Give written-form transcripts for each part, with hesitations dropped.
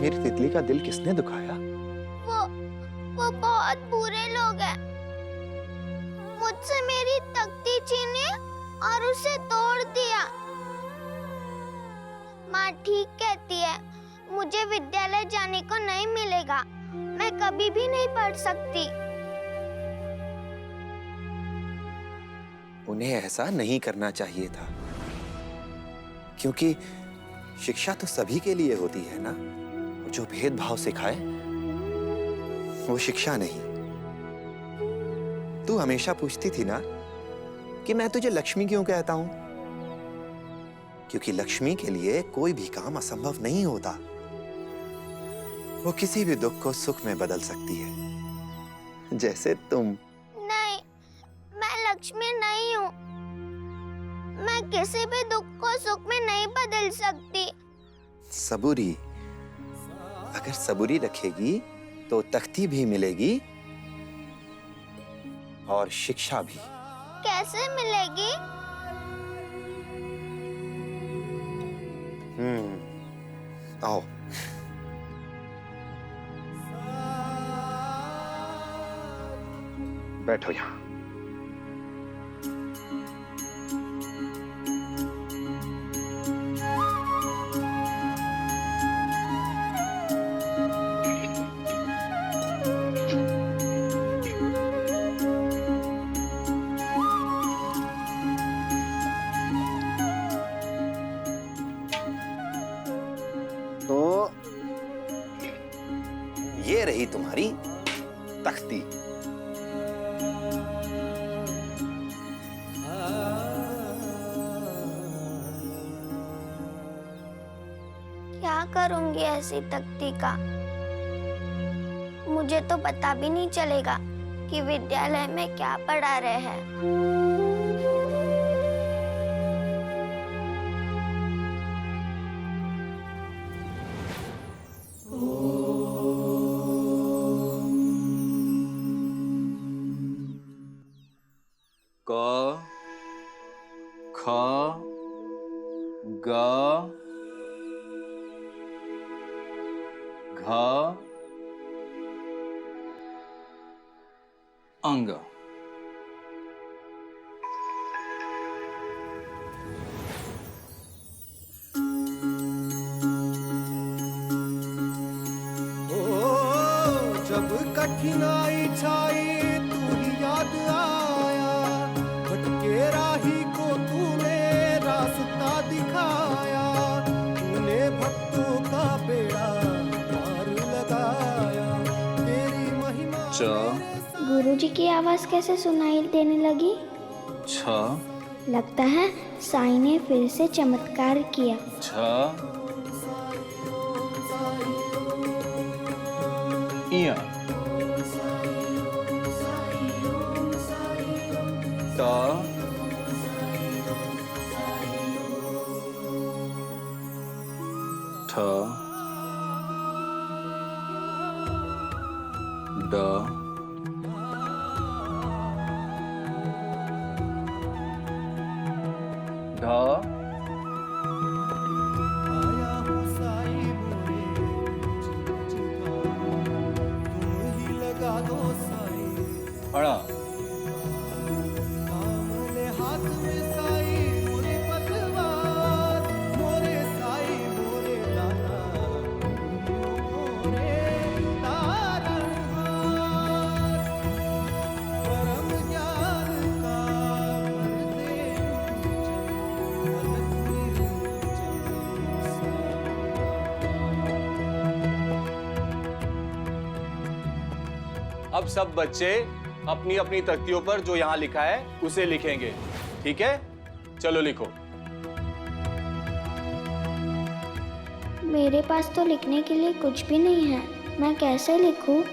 मेरी तितली का दिल किसने दुखाया? वो बहुत बुरे लोग हैं। मुझसे मेरी तख्ती छीनी और उसे तोड़ दिया। माँ ठीक कहती है, मुझे विद्यालय जाने को नहीं मिलेगा। मैं कभी भी नहीं पढ़ सकती। उन्हें ऐसा नहीं करना चाहिए था, क्योंकि शिक्षा तो सभी के लिए होती है ना। जो भेदभाव सिखाए वो शिक्षा नहीं। तू हमेशा पूछती थी ना कि मैं तुझे लक्ष्मी क्यों कहता हूं, क्योंकि लक्ष्मी के लिए कोई भी काम असंभव नहीं होता। वो किसी भी दुख को सुख में बदल सकती है, जैसे तुम। नहीं, मैं लक्ष्मी नहीं हूँ। मैं किसी भी दुख को सुख में नहीं बदल सकती। सबूरी, अगर सबूरी रखेगी तो तख्ती भी मिलेगी और शिक्षा भी। कैसे मिलेगी? आओ। बैठो यहां। तो ये रही तुम्हारी तख्ती। क्या करूंगी ऐसी तख्ती का? मुझे तो पता भी नहीं चलेगा कि विद्यालय में क्या पढ़ा रहे हैं। क ख ग घ अंग। जब कठिनाई छाई तू ही याद आया, भटके राही को तूने रास्ता दिखाया, तूने भक्तों का बेड़ा पार लगाया, तेरी महिमा। च गुरुजी की आवाज कैसे सुनाई देने लगी? छ लगता है साईं ने फिर से चमत्कार किया। छ इया ट ठ ड ढ आया हूँ साईं मोरे, तुम ही लगा दो साईं, अड़ा कामले हाथ में साईं मोरे पतवार, मोरे साईं मोरे दाता, मोरे तारणहार, परम ज्ञान का परदे अब सब बच्चे अपनी अपनी तख्तियों पर जो यहाँ लिखा है उसे लिखेंगे, ठीक है? चलो लिखो। मेरे पास तो लिखने के लिए कुछ भी नहीं है। मैं कैसे लिखूं?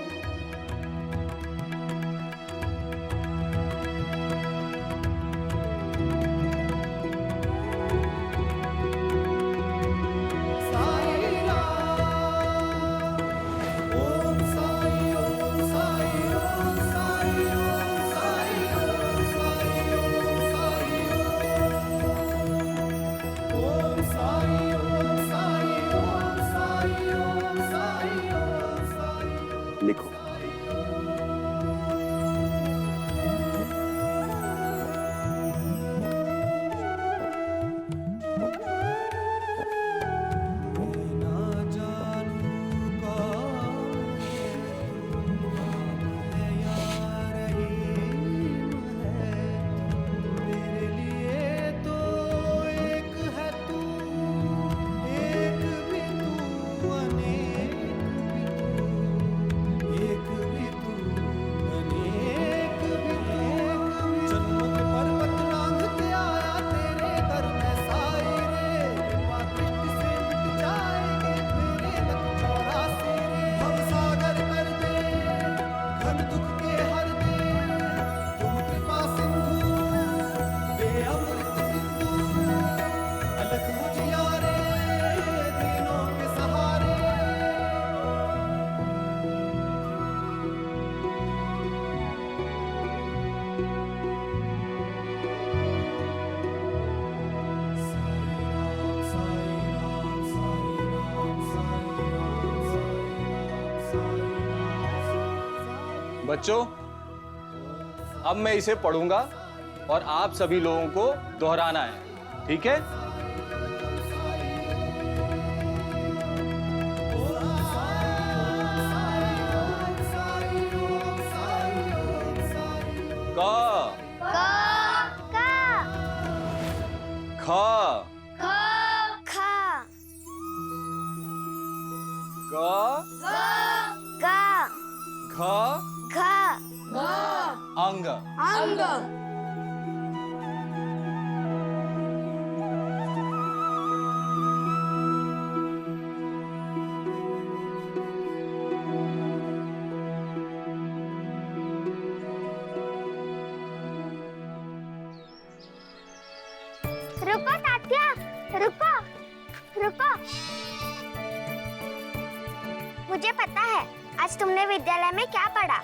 ओम साई ओम साई ओम साई ओम साई बच्चों, अब मैं इसे पढ़ूंगा और आप सभी लोगों को दोहराना है, ठीक है? क क ख ख ख ग ग घ घ अंग। अंग रुको तात्या, रुको रुको। मुझे पता है आज तुमने विद्यालय में क्या पढ़ा।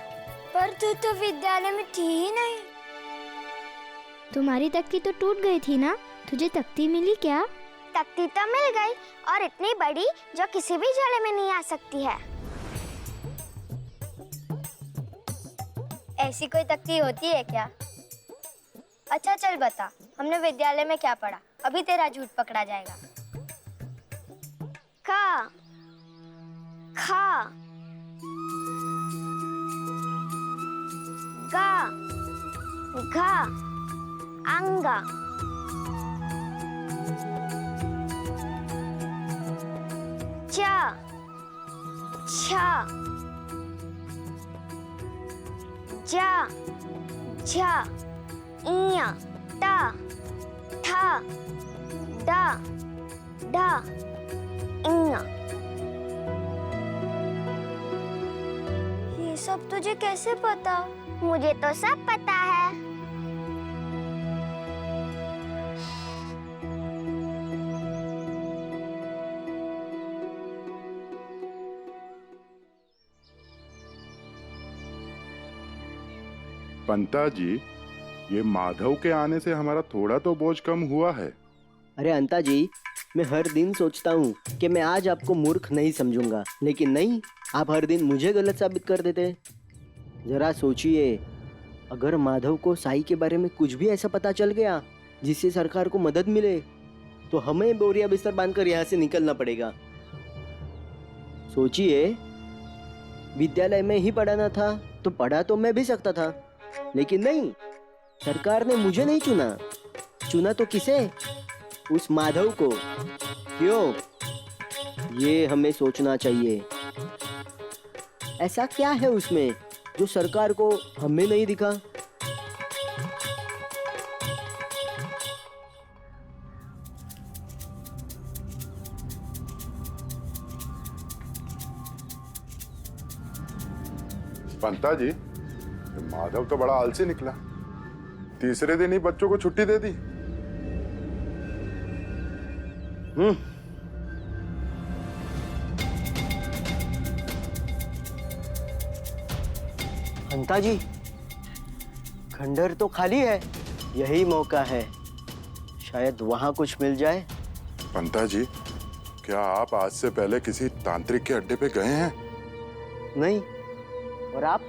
पर तू तो विद्यालय में थी ही नहीं। तुम्हारी तख्ती तो टूट गई थी ना, तुझे तख्ती मिली क्या? तख्ती तो मिल गई, और इतनी बड़ी जो किसी भी झोले में नहीं आ सकती है। ऐसी कोई तख्ती होती है क्या? अच्छा चल बता, हमने विद्यालय में क्या पढ़ा? अभी तेरा झूठ पकड़ा जाएगा। क ख ग घ अंग च छ ज झ ञ ट ठ ड ढ ङ। ये सब तुझे कैसे पता? मुझे तो सब पता है। पंता जी, ये माधव के आने से हमारा थोड़ा तो बोझ कम हुआ है। अरे अंता जी, मैं हर दिन सोचता हूँ कि मैं आज आपको मूर्ख नहीं समझूंगा, लेकिन नहीं, आप हर दिन मुझे गलत साबित कर देते। जरा सोचिए, अगर माधव को साई के बारे में कुछ भी ऐसा पता चल गया जिससे सरकार को मदद मिले, तो हमें बोरिया बिस्तर बांधकर यहाँ से निकलना पड़ेगा। सोचिए, विद्यालय में ही पढ़ाना था तो पढ़ा तो मैं भी सकता था, लेकिन नहीं, सरकार ने मुझे नहीं चुना। चुना तो किसे? उस माधव को। क्यों? ये हमें सोचना चाहिए। ऐसा क्या है उसमें जो सरकार को हमें नहीं दिखा? पंता जी, माधव तो बड़ा आलसी निकला। तीसरे दिन ही बच्चों को छुट्टी दे दी। अंता जी, खंडर तो खाली है, यही मौका है, शायद वहां कुछ मिल जाए। पंता जी, क्या आप आज से पहले किसी तांत्रिक के अड्डे पे गए हैं? नहीं। और आप?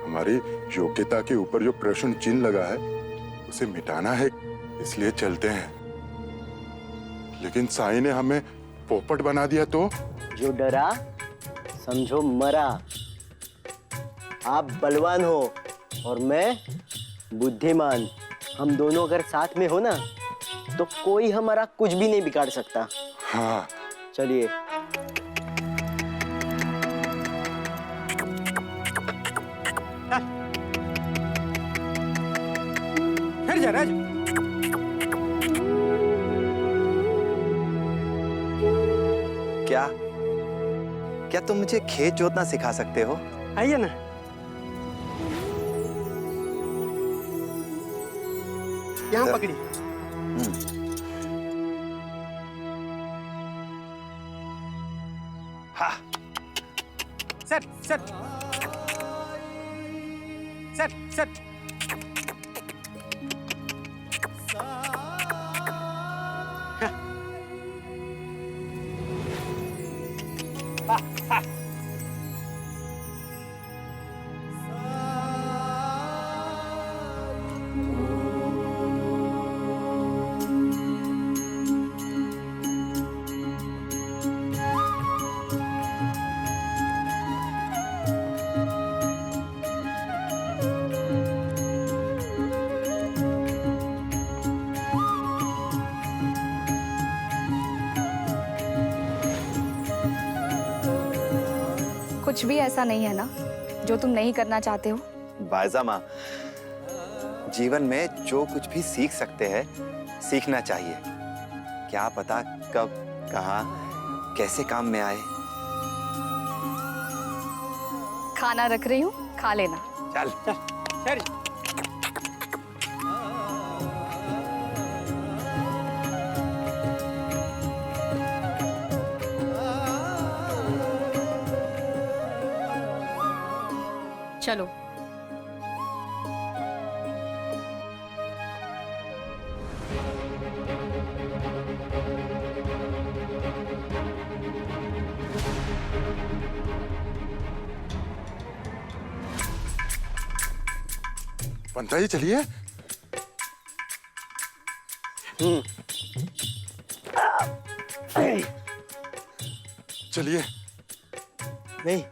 हमारी योग्यता के ऊपर जो प्रश्न चिन्ह लगा है उसे मिटाना है, इसलिए चलते हैं। लेकिन साईं ने हमें पोपट बना दिया तो? जो डरा समझो मरा। आप बलवान हो और मैं बुद्धिमान। हम दोनों अगर साथ में हो ना, तो कोई हमारा कुछ भी नहीं बिगाड़ सकता। हाँ। चलिए। क्या क्या तुम मुझे खेत जोतना सिखा सकते हो? आइए ना। यहाँ पकड़ी। हाँ। Set set set set. कुछ भी ऐसा नहीं है ना जो तुम नहीं करना चाहते हो? बायजा माँ, जीवन में जो कुछ भी सीख सकते हैं सीखना चाहिए। क्या पता कब कहाँ कैसे काम में आए। खाना रख रही हूँ, खा लेना। चल सर चलो। पंता जी चलिए। चलिए। नहीं,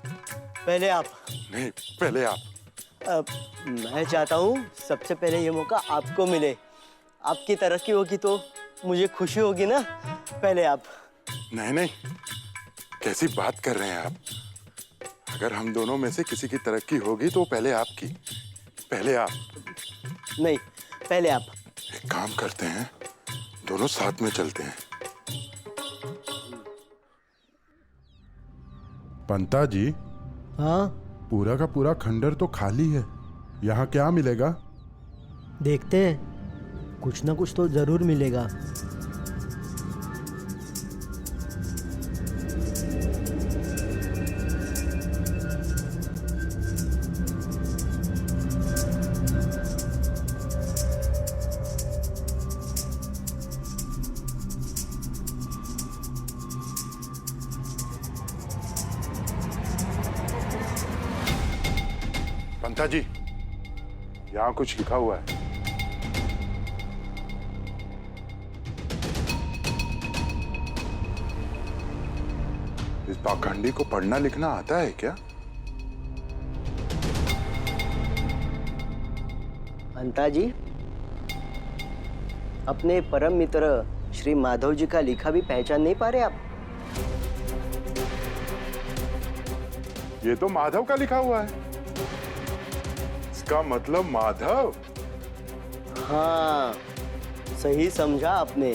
पहले आप। नहीं, पहले आप। मैं चाहता हूँ सबसे पहले ये मौका आपको मिले। आपकी तरक्की होगी तो मुझे खुशी होगी ना। पहले आप। नहीं नहीं, कैसी बात कर रहे हैं आप? अगर हम दोनों में से किसी की तरक्की होगी तो पहले आपकी। पहले आप। नहीं, पहले आप। एक काम करते हैं, दोनों साथ में चलते हैं। पंता जी। हाँ? पूरा का पूरा खंडर तो खाली है, यहाँ क्या मिलेगा? देखते हैं, कुछ ना कुछ तो जरूर मिलेगा। पंता जी, यहाँ कुछ लिखा हुआ है। इस पाखंडी को पढ़ना लिखना आता है क्या? पंता जी, अपने परम मित्र श्री माधव जी का लिखा भी पहचान नहीं पा रहे आप? ये तो माधव का लिखा हुआ है। इसका मतलब माधव। हाँ, सही समझा आपने।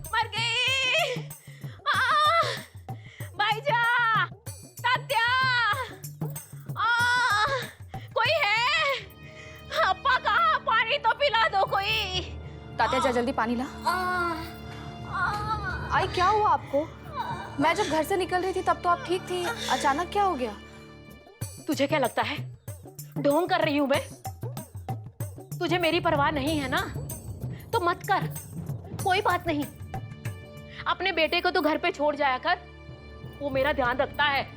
मर गई। भाईजा, तात्या, कोई है? अप्पा कहाँ? पानी तो पिला दो कोई। तात्या जा जल्दी पानी ला। आई, क्या हुआ आपको? मैं जब घर से निकल रही थी तब तो आप ठीक थी, अचानक क्या हो गया? तुझे क्या लगता है ढोंग कर रही हूं मैं? तुझे मेरी परवाह नहीं है ना, तो मत कर, कोई बात नहीं। अपने बेटे को तो घर पे छोड़ जाया कर, वो मेरा ध्यान रखता है।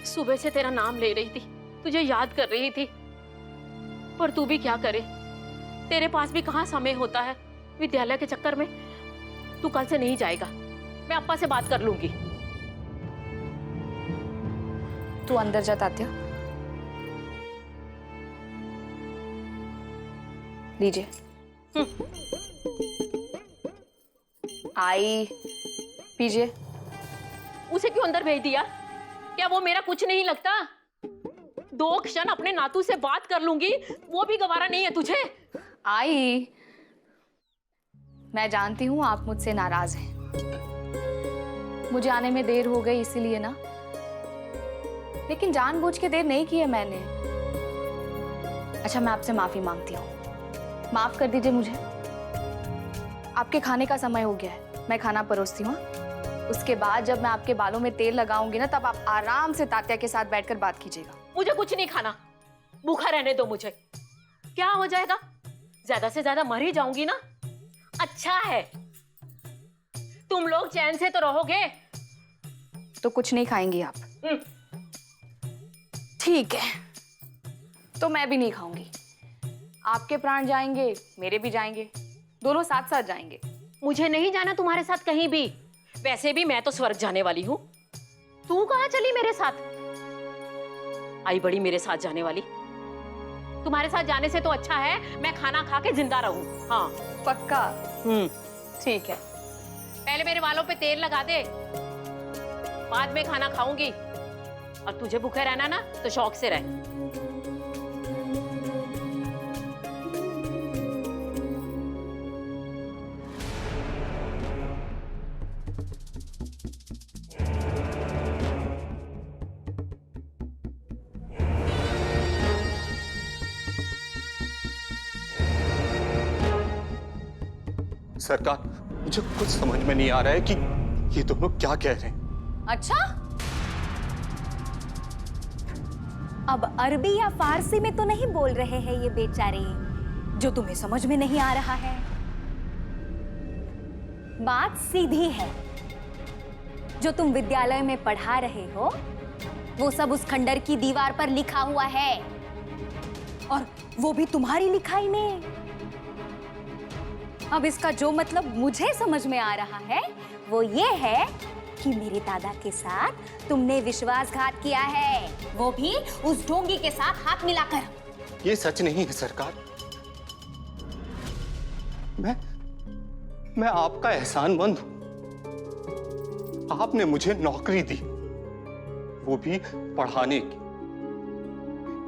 सुबह से तेरा नाम ले रही थी, तुझे याद कर रही थी, पर तू भी क्या करे, तेरे पास भी कहाँ समय होता है। विद्यालय के चक्कर में तू कल से नहीं जाएगा, मैं अप्पा से बात कर लूंगी। तू अंदर जा तात्या। लीजिए। आई, पीजिए। उसे क्यों अंदर भेज दिया? क्या वो मेरा कुछ नहीं लगता? 2 क्षण अपने नातू से बात कर लूंगी, वो भी गवारा नहीं है तुझे? आई, मैं जानती हूँ आप मुझसे नाराज हैं। मुझे आने में देर हो गई इसीलिए ना, लेकिन जानबूझ के देर नहीं की है मैंने। अच्छा, मैं आपसे माफी मांगती हूँ, माफ कर दीजिए मुझे। आपके खाने का समय हो गया है, मैं खाना परोसती हूँ। उसके बाद जब मैं आपके बालों में तेल लगाऊंगी ना, तब आप आराम से तात्या के साथ बैठकर बात कीजिएगा। मुझे कुछ नहीं खाना, भूखा रहने दो मुझे। क्या हो जाएगा? ज्यादा से ज्यादा मर ही जाऊंगी ना। अच्छा है, तुम लोग चैन से तो रहोगे। तो कुछ नहीं खाएंगी आप? ठीक है, तो मैं भी नहीं खाऊंगी। आपके प्राण जाएंगे, मेरे भी जाएंगे, दोनों साथ साथ जाएंगे। मुझे नहीं जाना तुम्हारे साथ कहीं भी। वैसे भी मैं तो स्वर्ग जाने वाली हूँ, तू कहाँ चली मेरे साथ? आई बड़ी मेरे साथ जाने वाली। तुम्हारे साथ जाने से तो अच्छा है मैं खाना खा के जिंदा रहूं। हाँ पक्का? ठीक है। पहले मेरे बालों पे तेल लगा दे, बाद में खाना खाऊंगी। और तुझे भूखे रहना ना तो शौक से रह। सरकार, मुझे कुछ समझ में नहीं आ रहा है कि ये दोनों क्या कह रहे हैं। अच्छा, अब अरबी या फारसी में तो नहीं बोल रहे हैं ये बेचारे, जो तुम्हें समझ में नहीं आ रहा है। बात सीधी है, जो तुम विद्यालय में पढ़ा रहे हो वो सब उस खंडर की दीवार पर लिखा हुआ है, और वो भी तुम्हारी लिखाई में। अब इसका जो मतलब मुझे समझ में आ रहा है वो ये है कि मेरे दादा के साथ तुमने विश्वासघात किया है, वो भी उस ढोंगी के साथ हाथ मिलाकर। ये सच नहीं है सरकार। मैं आपका एहसानमंद हूं। आपने मुझे नौकरी दी, वो भी पढ़ाने की।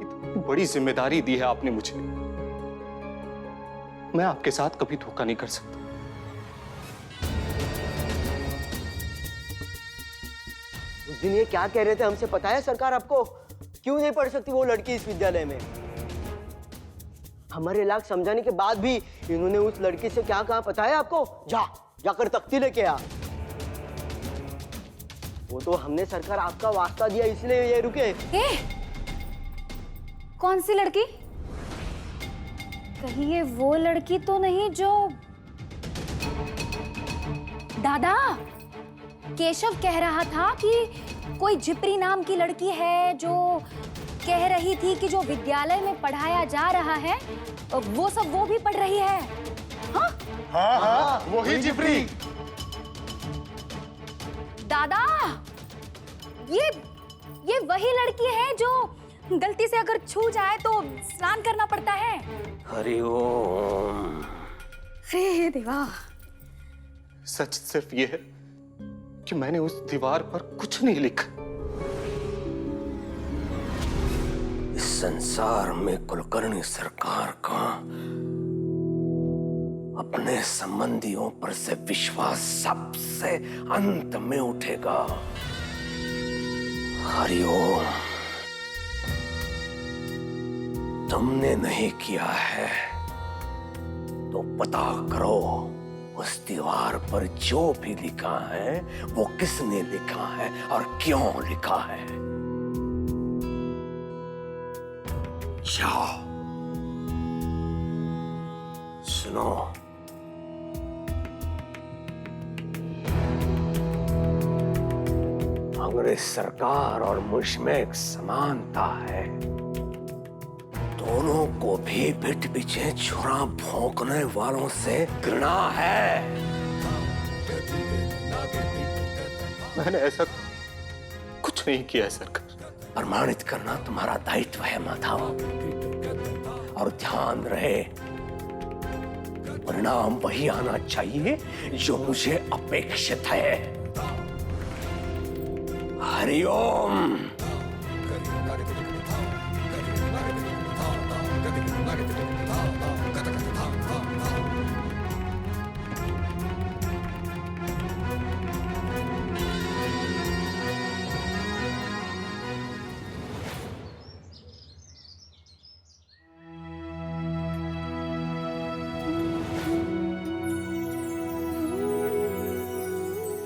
इतनी बड़ी जिम्मेदारी दी है आपने मुझे। मैं आपके साथ कभी धोखा नहीं कर सकता। उस दिन ये क्या कह रहे थे हमसे पता है सरकार आपको? क्यों नहीं पढ़ सकती वो लड़की इस विद्यालय में? हमारे लाख समझाने के बाद भी इन्होंने उस लड़की से क्या कहा पता है आपको? जाकर तख्ती लेके आ। वो तो हमने सरकार आपका वास्ता दिया इसलिए ये रुके। कौन सी लड़की? कहीं ये वो लड़की तो नहीं जो दादा केशव कह रहा था कि कोई जिप्री नाम की लड़की है जो कह रही थी कि जो विद्यालय में पढ़ाया जा रहा है वो सब वो भी पढ़ रही है। हाँ हाँ, वही जिप्री। दादा ये वही लड़की है जो गलती से अगर छू जाए तो स्नान करना पड़ता है। हरिओम। हे देवा। सच सिर्फ ये है कि मैंने उस दीवार पर कुछ नहीं लिखा। इस संसार में कुलकर्णी सरकार का अपने संबंधियों पर से विश्वास सबसे अंत में उठेगा। हरिओम। तुमने नहीं किया है तो पता करो उस दीवार पर जो भी लिखा है वो किसने लिखा है और क्यों लिखा है। जाओ सुनो, अंग्रेज सरकार और मुझ में एक समानता है। दोनों को भी पीठ पीछे छुरा भोंकने वालों से घृणा है। मैंने ऐसा कुछ नहीं किया है सरकार। प्रमाणित करना तुम्हारा दायित्व है माधव, और ध्यान रहे परिणाम वही आना चाहिए जो मुझे अपेक्षित है। हरिओम।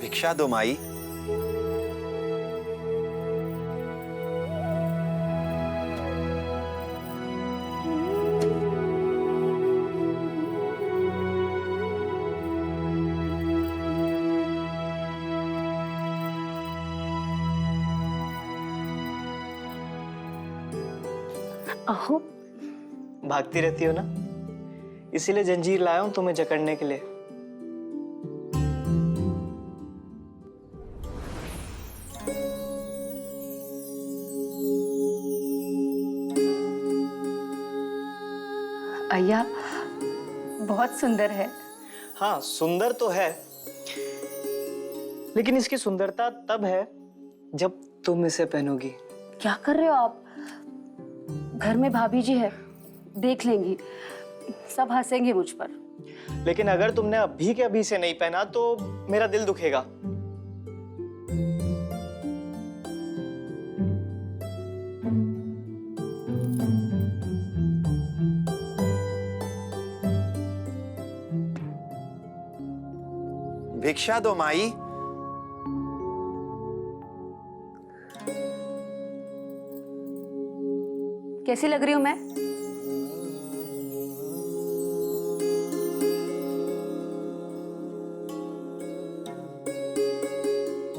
भिक्षा दो माई। अहो, भागती रहती हो ना, इसीलिए जंजीर लाया हूं तुम्हें जकड़ने के लिए। भैया बहुत सुंदर है। हाँ सुंदर तो है, लेकिन इसकी सुंदरता तब है जब तुम इसे पहनोगी। क्या कर रहे हो आप? घर में भाभी जी है, देख लेंगी, सब हंसेंगे मुझ पर। लेकिन अगर तुमने अभी के अभी से नहीं पहना तो मेरा दिल दुखेगा। भिक्षा दो माई। कैसी लग रही हूं मैं?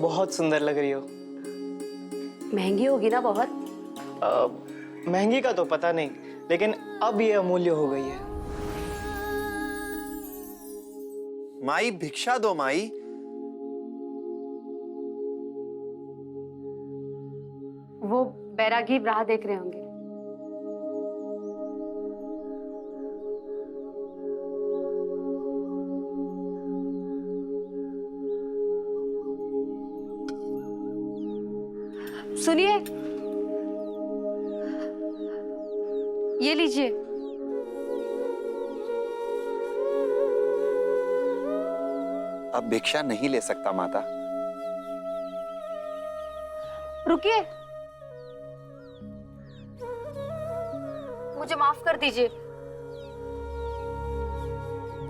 बहुत सुंदर लग रही हो। महंगी होगी ना बहुत? महंगी का तो पता नहीं, लेकिन अब ये अमूल्य हो गई है। माई भिक्षा दो माई। वो बैरागी राह देख रहे होंगे। सुनिए, ये लीजिए। अब भिक्षा नहीं ले सकता माता। रुकिए, मुझे माफ कर दीजिए।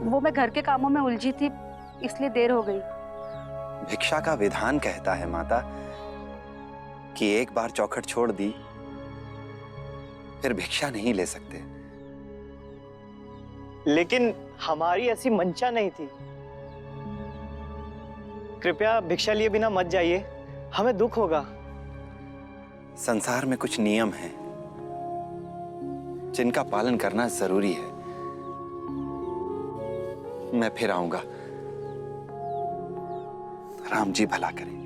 वो मैं घर के कामों में उलझी थी, इसलिए देर हो गई। भिक्षा का विधान कहता है माता कि एक बार चौखट छोड़ दी फिर भिक्षा नहीं ले सकते। लेकिन हमारी ऐसी मंशा नहीं थी। कृपया भिक्षा लिए बिना मत जाइए, हमें दुख होगा। संसार में कुछ नियम हैं जिनका पालन करना जरूरी है। मैं फिर आऊंगा। राम जी भला करे।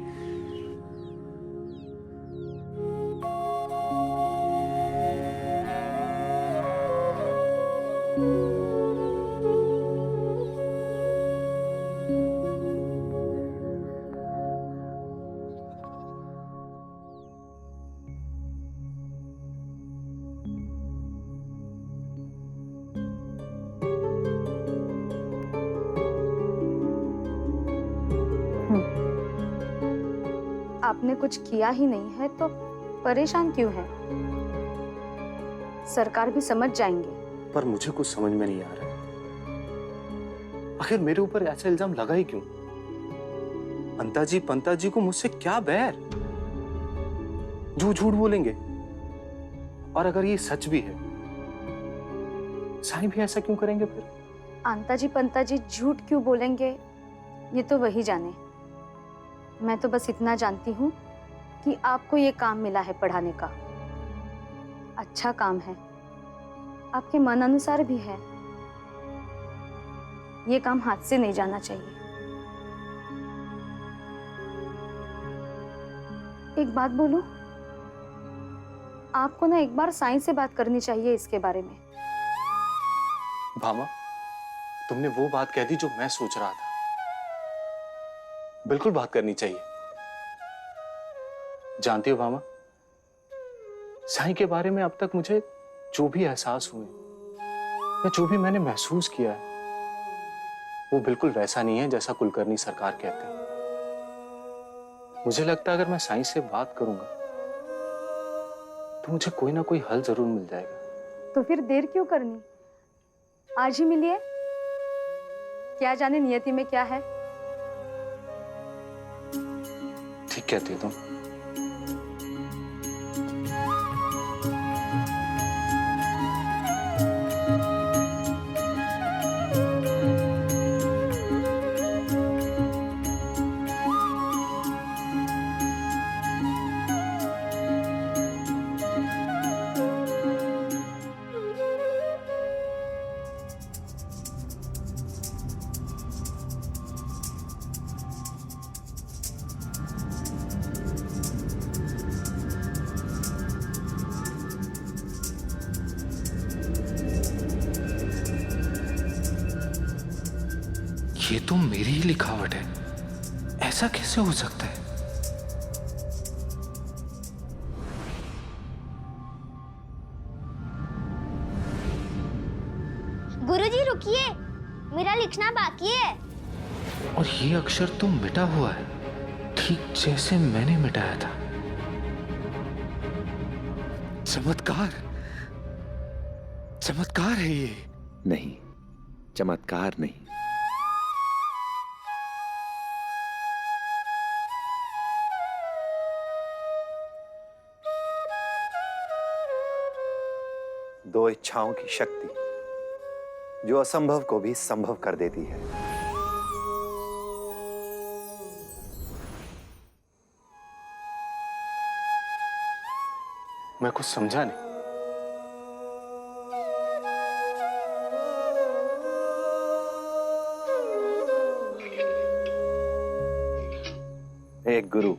आपने कुछ किया ही नहीं है तो परेशान क्यों हैं? सरकार भी समझ जाएंगे। पर मुझे कुछ समझ में नहीं आ रहा है, आखिर मेरे ऊपर ऐसा इल्जाम लगा ही क्यों? अंताजी पंताजी को मुझसे क्या बैर? जो झूठ बोलेंगे, और अगर ये सच भी है, साईं भी ऐसा क्यों करेंगे फिर? अंताजी पंताजी झूठ क्यों बोलेंगे ये तो वही जाने। मैं तो बस इतना जानती हूँ कि आपको ये काम मिला है पढ़ाने का। अच्छा काम है, आपके मन अनुसार भी है। ये काम हाथ से नहीं जाना चाहिए। एक बात बोलूं, आपको ना एक बार साईं से बात करनी चाहिए इसके बारे में। भामा, तुमने वो बात कह दी जो मैं सोच रहा था। बिल्कुल बात करनी चाहिए। जानती हो भामा, साईं के बारे में अब तक मुझे जो भी एहसास हुए या जो भी मैंने महसूस किया है, वो बिल्कुल वैसा नहीं है जैसा कुलकर्णी सरकार कहते हैं। मुझे लगता है अगर मैं साईं से बात करूंगा तो मुझे कोई ना कोई हल जरूर मिल जाएगा। तो फिर देर क्यों करनी? आज ही मिलिए। क्या जाने नियति में क्या है। ठीक कहती हो तुम। ये तो मेरी ही लिखावट है। ऐसा कैसे हो सकता है? गुरुजी रुकिए, मेरा लिखना बाकी है। और ये अक्षर तो मिटा हुआ है, ठीक जैसे मैंने मिटाया था। चमत्कार, चमत्कार है ये। नहीं, चमत्कार नहीं। दो इच्छाओं की शक्ति जो असंभव को भी संभव कर देती है। मैं कुछ समझा नहीं। एक गुरु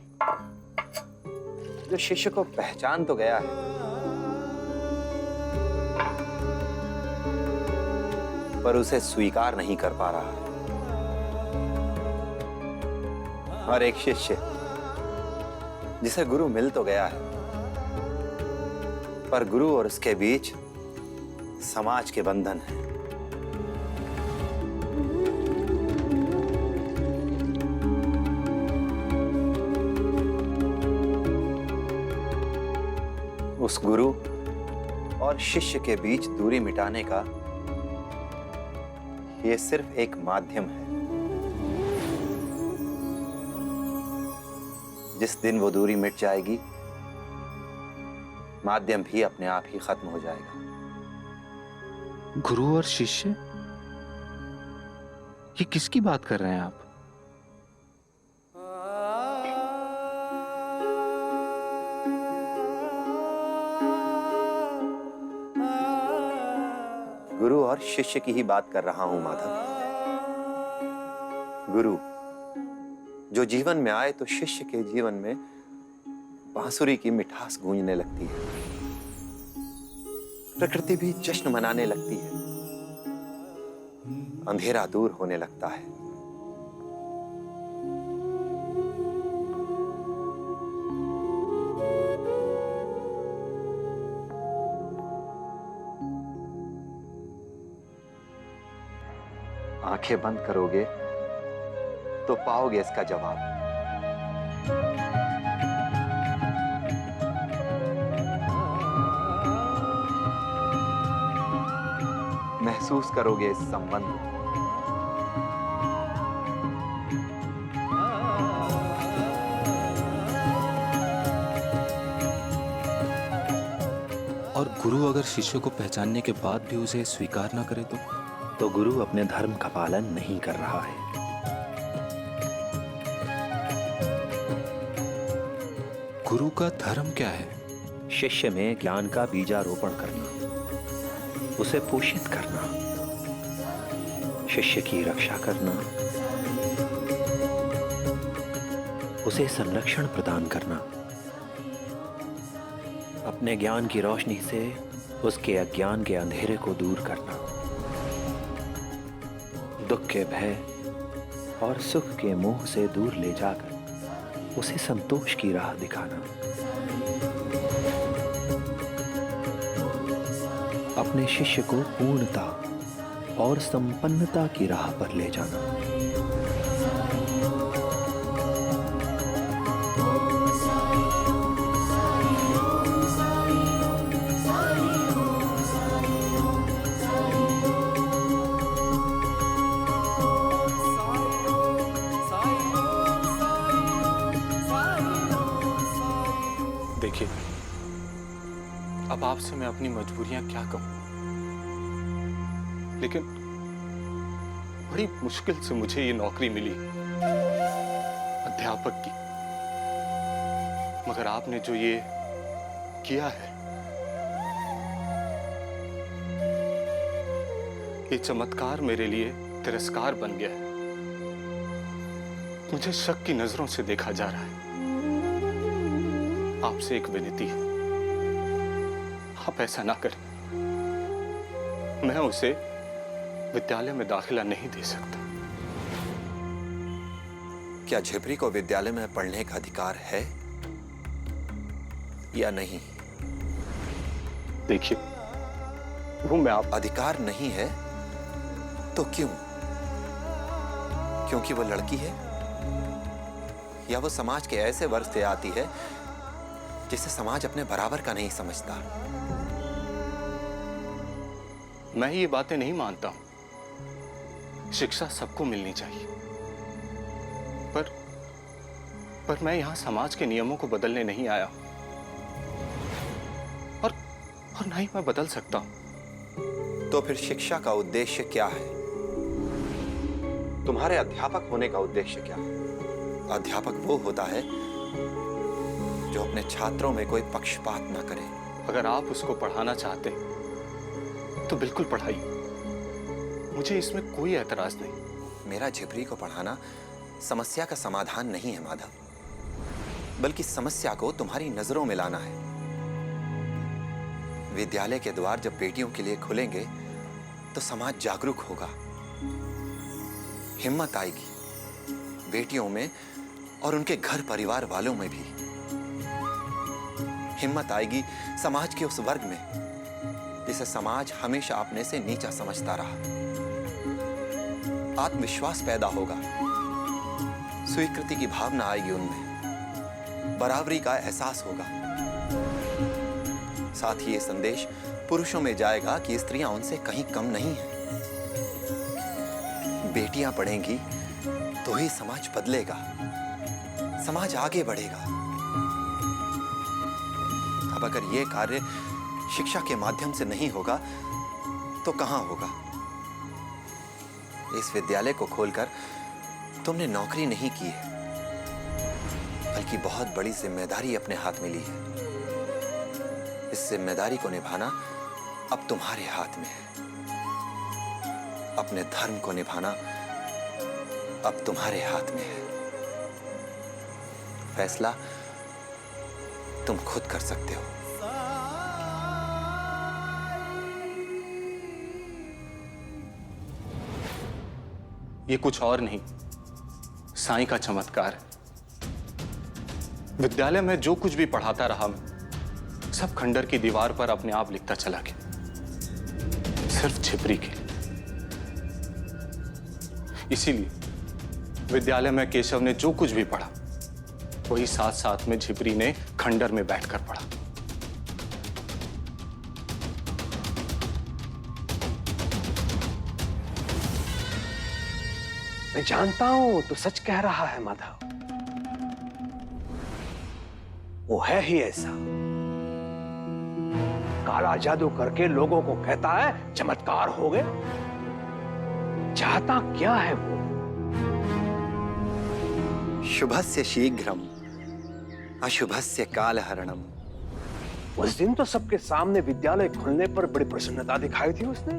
जो शिष्य को पहचान तो गया है, पर उसे स्वीकार नहीं कर पा रहा है। और एक शिष्य जिसे गुरु मिल तो गया है, पर गुरु और उसके बीच समाज के बंधन हैं। उस गुरु और शिष्य के बीच दूरी मिटाने का यह सिर्फ एक माध्यम है। जिस दिन वो दूरी मिट जाएगी, माध्यम भी अपने आप ही खत्म हो जाएगा। गुरु और शिष्य, ये किसकी बात कर रहे हैं आप? गुरु और शिष्य की ही बात कर रहा हूं माधव। गुरु जो जीवन में आए तो शिष्य के जीवन में बांसुरी की मिठास गूंजने लगती है, प्रकृति भी जश्न मनाने लगती है, अंधेरा दूर होने लगता है। आंखें बंद करोगे तो पाओगे इसका जवाब। महसूस करोगे इस संबंध को। और गुरु अगर शिष्य को पहचानने के बाद भी उसे स्वीकार ना करे तो गुरु अपने धर्म का पालन नहीं कर रहा है। गुरु का धर्म क्या है? शिष्य में ज्ञान का बीजारोपण करना, उसे पोषित करना, शिष्य की रक्षा करना, उसे संरक्षण प्रदान करना, अपने ज्ञान की रोशनी से उसके अज्ञान के अंधेरे को दूर करना, दुख के भय और सुख के मोह से दूर ले जाकर उसे संतोष की राह दिखाना, अपने शिष्य को पूर्णता और संपन्नता की राह पर ले जाना। देखिए, अब आपसे मैं अपनी मजबूरियां क्या कहूं, लेकिन बड़ी मुश्किल से मुझे ये नौकरी मिली अध्यापक की। मगर आपने जो ये किया है, ये चमत्कार मेरे लिए तिरस्कार बन गया है। मुझे शक की नजरों से देखा जा रहा है। आपसे एक विनती है, आप ऐसा ना करें। मैं उसे विद्यालय में दाखिला नहीं दे सकता। क्या झिपरी को विद्यालय में पढ़ने का अधिकार है या नहीं? देखिए, वो मैं आप अधिकार नहीं है तो क्यों? क्योंकि वो लड़की है, या वो समाज के ऐसे वर्ग से आती है जिसे समाज अपने बराबर का नहीं समझता? मैं ये बातें नहीं मानता हूं। शिक्षा सबको मिलनी चाहिए, पर मैं यहां समाज के नियमों को बदलने नहीं आया और ना ही मैं बदल सकता हूं। तो फिर शिक्षा का उद्देश्य क्या है? तुम्हारे अध्यापक होने का उद्देश्य क्या है? अध्यापक वो होता है जो अपने छात्रों में कोई पक्षपात ना करे। अगर आप उसको पढ़ाना चाहते तो बिल्कुल पढ़ाइए, मुझे इसमें कोई एतराज नहीं। मेरा झिपरी को पढ़ाना समस्या का समाधान नहीं है माधव, बल्कि समस्या को तुम्हारी नजरों में लाना है। विद्यालय के द्वार जब बेटियों के लिए खुलेंगे तो समाज जागरूक होगा, हिम्मत आएगी बेटियों में और उनके घर परिवार वालों में भी। हिम्मत आएगी समाज के उस वर्ग में जिसे समाज हमेशा अपने से नीचा समझता रहा। आत्मविश्वास पैदा होगा, स्वीकृति की भावना आएगी उनमें, बराबरी का एहसास होगा। साथ ही ये संदेश पुरुषों में जाएगा कि स्त्रियां उनसे कहीं कम नहीं हैं। बेटियां पढ़ेंगी तो ही समाज बदलेगा, समाज आगे बढ़ेगा। अब अगर ये कार्य शिक्षा के माध्यम से नहीं होगा तो कहां होगा? इस विद्यालय को खोलकर तुमने नौकरी नहीं की है, बल्कि बहुत बड़ी जिम्मेदारी अपने हाथ में ली है। इस जिम्मेदारी को निभाना अब तुम्हारे हाथ में है। अपने धर्म को निभाना अब तुम्हारे हाथ में है। फैसला तुम खुद कर सकते हो। ये कुछ और नहीं, साईं का चमत्कार है। विद्यालय में जो कुछ भी पढ़ाता रहा मैं, सब खंडर की दीवार पर अपने आप लिखता चला गया, सिर्फ झिपरी के लिए। इसीलिए विद्यालय में केशव ने जो कुछ भी पढ़ा, वही साथ साथ में झिपरी ने खंडर में बैठकर पढ़ा। मैं जानता हूं तो सच कह रहा है माधव, वो है ही ऐसा। काला जादू करके लोगों को कहता है चमत्कार हो गए। चाहता क्या है वो? शुभस्य शीघ्रम अशुभस्य कालहरणम। उस दिन तो सबके सामने विद्यालय खुलने पर बड़ी प्रसन्नता दिखाई थी उसने।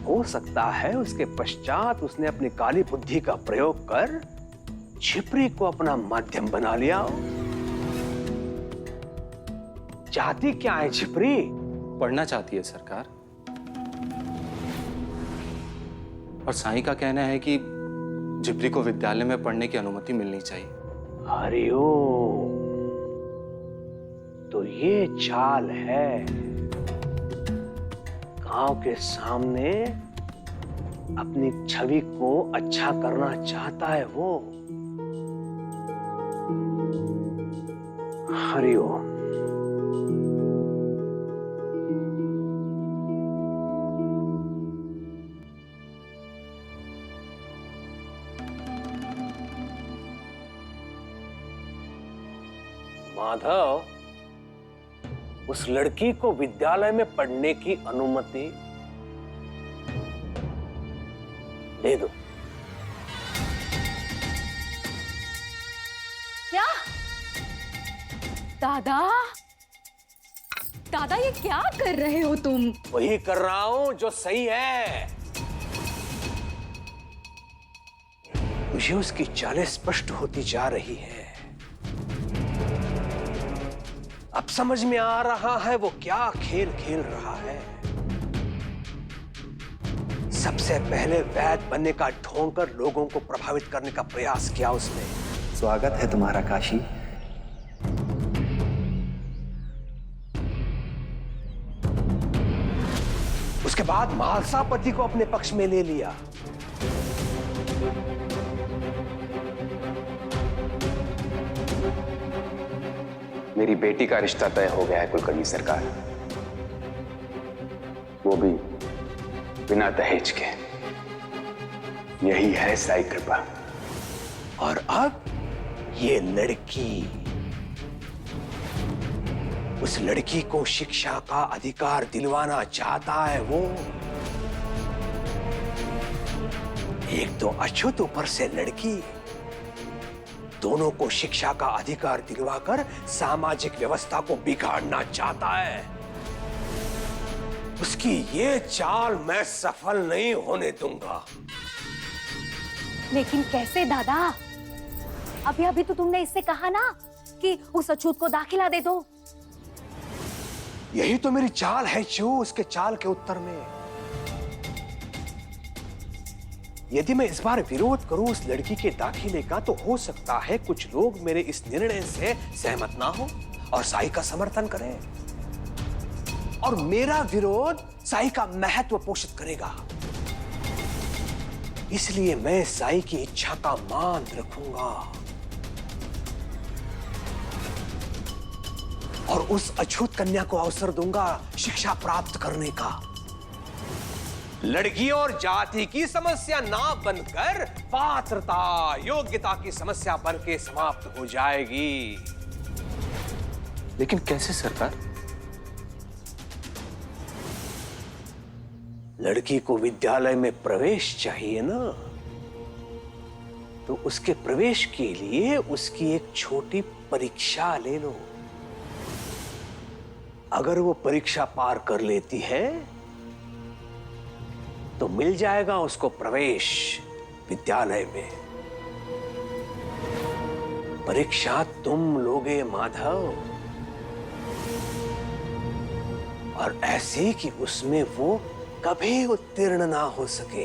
हो सकता है उसके पश्चात उसने अपनी काली बुद्धि का प्रयोग कर झिपरी को अपना माध्यम बना लिया। चाहती क्या है झिपरी? पढ़ना चाहती है सरकार। और साईं का कहना है कि झिपरी को विद्यालय में पढ़ने की अनुमति मिलनी चाहिए। हरिओम, तो ये चाल है। गांव के सामने अपनी छवि को अच्छा करना चाहता है वो। हरिओम। माधव, उस लड़की को विद्यालय में पढ़ने की अनुमति दे दो। क्या? दादा, दादा ये क्या कर रहे हो तुम? वही कर रहा हूं जो सही है। मुझे उसकी चालें स्पष्ट होती जा रही है। अब समझ में आ रहा है वो क्या खेल खेल रहा है। सबसे पहले वैद बनने का ढोंग कर लोगों को प्रभावित करने का प्रयास किया उसने। स्वागत है तुम्हारा काशी। उसके बाद महालसापति को अपने पक्ष में ले लिया। मेरी बेटी का रिश्ता तय हो गया है कुलकर्णी सरकार, वो भी बिना दहेज के। यही है साई कृपा। और अब ये लड़की, उस लड़की को शिक्षा का अधिकार दिलवाना चाहता है वो। एक तो अछूत, ऊपर से लड़की। दोनों को शिक्षा का अधिकार दिलवाकर सामाजिक व्यवस्था को बिगाड़ना चाहता है। उसकी ये चाल मैं सफल नहीं होने दूंगा। लेकिन कैसे दादा? अभी अभी तो तुमने इससे कहा ना कि उस अछूत को दाखिला दे दो। यही तो मेरी चाल है चू, उसके चाल के उत्तर में। यदि मैं इस बार विरोध करूं उस लड़की के दाखिले का, तो हो सकता है कुछ लोग मेरे इस निर्णय से सहमत ना हो और साई का समर्थन करें, और मेरा विरोध साई का महत्व पोषित करेगा। इसलिए मैं साई की इच्छा का मान रखूंगा और उस अछूत कन्या को अवसर दूंगा शिक्षा प्राप्त करने का। लड़की और जाति की समस्या ना बनकर पात्रता, योग्यता की समस्या बनके समाप्त हो जाएगी। लेकिन कैसे सरकार? लड़की को विद्यालय में प्रवेश चाहिए ना, तो उसके प्रवेश के लिए उसकी एक छोटी परीक्षा ले लो। अगर वो परीक्षा पार कर लेती है तो मिल जाएगा उसको प्रवेश विद्यालय में। परीक्षा तुम लोगे माधव, और ऐसे कि उसमें वो कभी उत्तीर्ण ना हो सके।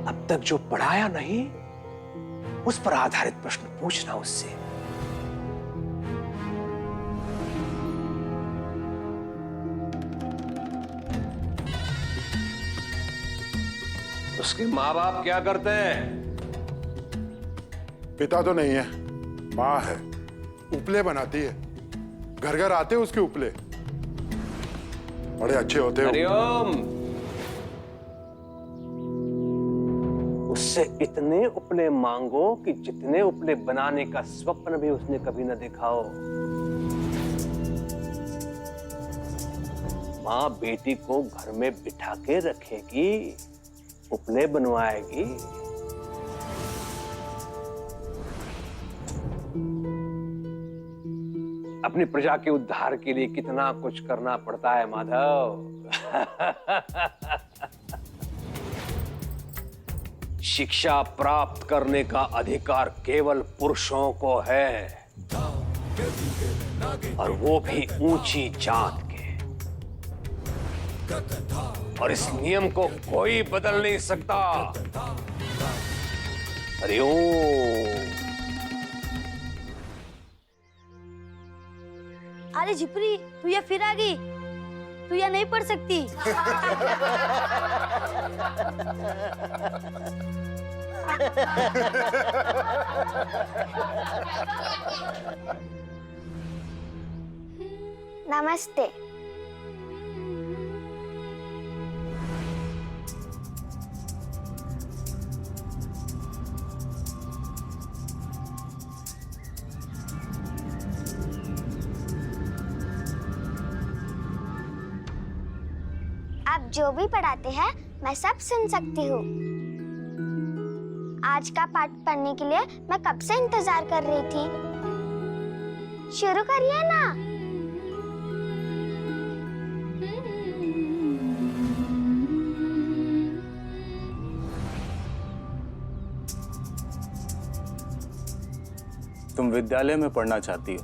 अब तक जो पढ़ाया नहीं, उस पर आधारित प्रश्न पूछना उससे। उसके माँ बाप क्या करते हैं? पिता तो नहीं है, माँ है। उपले बनाती है, घर घर आते उसके उपले, बड़े अच्छे होते हैं। हरिओम। उससे इतने उपले मांगो कि जितने उपले बनाने का स्वप्न भी उसने कभी न देखा हो। माँ बेटी को घर में बिठा के रखेगी, उपले बनवाएगी। अपनी प्रजा के उद्धार के लिए कितना कुछ करना पड़ता है माधव। शिक्षा प्राप्त करने का अधिकार केवल पुरुषों को है, और वो भी ऊंची जात के। और इस नियम को कोई बदल नहीं सकता। हरिओम। अरे झिपरी, तू ये फिर आ गई। तू यह नहीं पढ़ सकती। नमस्ते। आप जो भी पढ़ाते हैं मैं सब सुन सकती हूँ। आज का पाठ पढ़ने के लिए मैं कब से इंतजार कर रही थी। शुरू करिए ना। तुम विद्यालय में पढ़ना चाहती हो,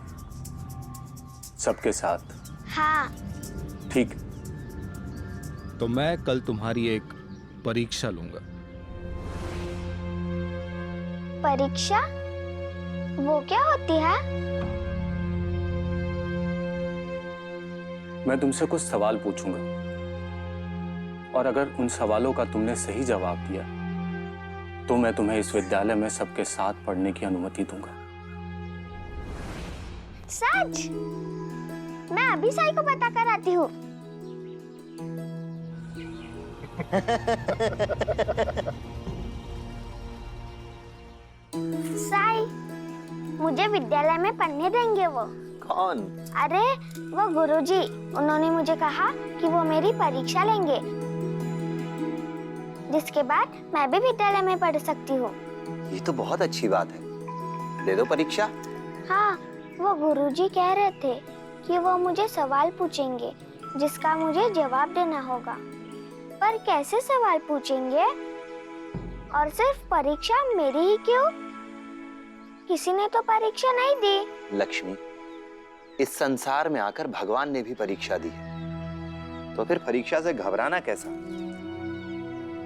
सबके साथ? हाँ। ठीक। तो मैं कल तुम्हारी एक परीक्षा लूंगा। परीक्षा? वो क्या होती है? मैं तुमसे कुछ सवाल पूछूंगा और अगर उन सवालों का तुमने सही जवाब दिया तो मैं तुम्हें इस विद्यालय में सबके साथ पढ़ने की अनुमति दूंगा। सच? मैं अभी साई को बता कर आती हूँ। साई, मुझे विद्यालय में पढ़ने देंगे वो? कौन? अरे वो गुरुजी, उन्होंने मुझे कहा कि वो मेरी परीक्षा लेंगे, जिसके बाद मैं भी विद्यालय में पढ़ सकती हूँ। ये तो बहुत अच्छी बात है। दे दो परीक्षा। हाँ, वो गुरुजी कह रहे थे कि वो मुझे सवाल पूछेंगे जिसका मुझे जवाब देना होगा। पर कैसे सवाल पूछेंगे? और सिर्फ परीक्षा मेरी ही क्यों? किसी ने तो परीक्षा नहीं दी। लक्ष्मी, इस संसार में आकर भगवान ने भी परीक्षा दी है, तो फिर परीक्षा से घबराना कैसा?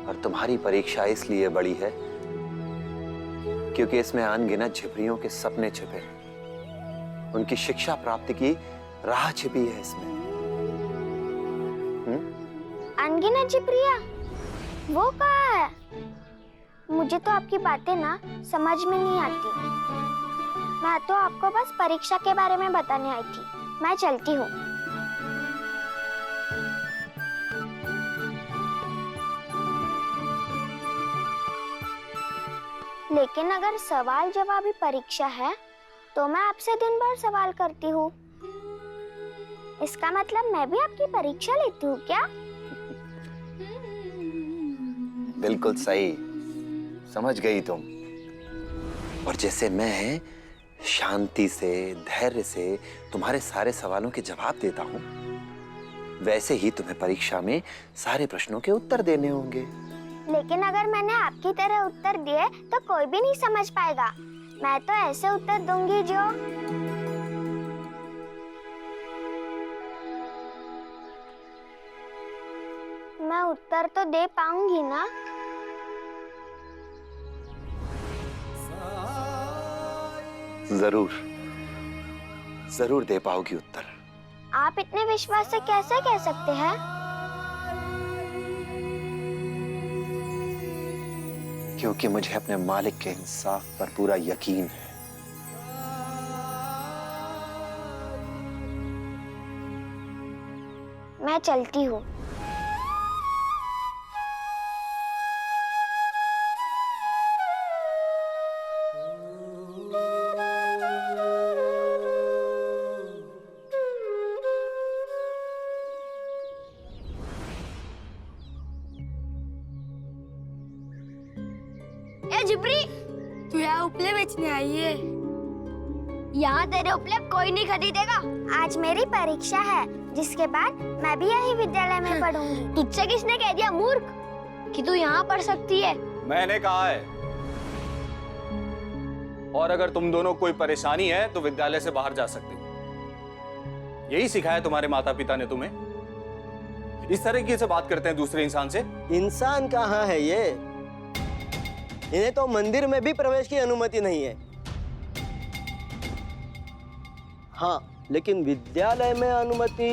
और तुम्हारी परीक्षा इसलिए बड़ी है क्योंकि इसमें अनगिनत झिपरियों के सपने छिपे हैं। उनकी शिक्षा प्राप्ति की राह छिपी है इसमें। अनगिनत झिपरिया? वो कहाँ है? मुझे तो आपकी बातें ना समझ में नहीं आती। मैं तो आपको बस परीक्षा के बारे में बताने आई थी। मैं चलती हूँ। लेकिन अगर सवाल जवाबी परीक्षा है तो मैं आपसे दिन भर सवाल करती हूँ। इसका मतलब मैं भी आपकी परीक्षा लेती हूँ क्या? बिल्कुल सही, समझ गई तुम। और जैसे मैं शांति से, धैर्य से तुम्हारे सारे सवालों के जवाब देता हूँ, वैसे ही तुम्हें परीक्षा में सारे प्रश्नों के उत्तर देने होंगे। लेकिन अगर मैंने आपकी तरह उत्तर दिए तो कोई भी नहीं समझ पाएगा। मैं तो ऐसे उत्तर दूंगी जो मैं उत्तर तो दे पाऊंगी ना? जरूर, जरूर दे पाओगी उत्तर। आप इतने विश्वास से कैसे कह सकते हैं? क्योंकि मुझे अपने मालिक के इंसाफ पर पूरा यकीन है। मैं चलती हूँ। जिब्री, तू यहाँ उपले बेचने आई है? यहाँ तेरे उपले कोई नहीं खरीदेगा। आज मेरी परीक्षा है, जिसके बाद मैं भी यही विद्यालय में पढ़ूंगी। तुझसे किसने कह दिया मूर्ख कि तू यहाँ पढ़ सकती है? मैंने कहा है। और अगर तुम दोनों कोई परेशानी है तो विद्यालय से बाहर जा सकते हो। यही सिखाया तुम्हारे माता पिता ने तुम्हें? इस तरीके से बात करते हैं दूसरे इंसान से? इंसान कहाँ है ये? इन्हें तो मंदिर में भी प्रवेश की अनुमति नहीं है। हाँ, लेकिन विद्यालय में अनुमति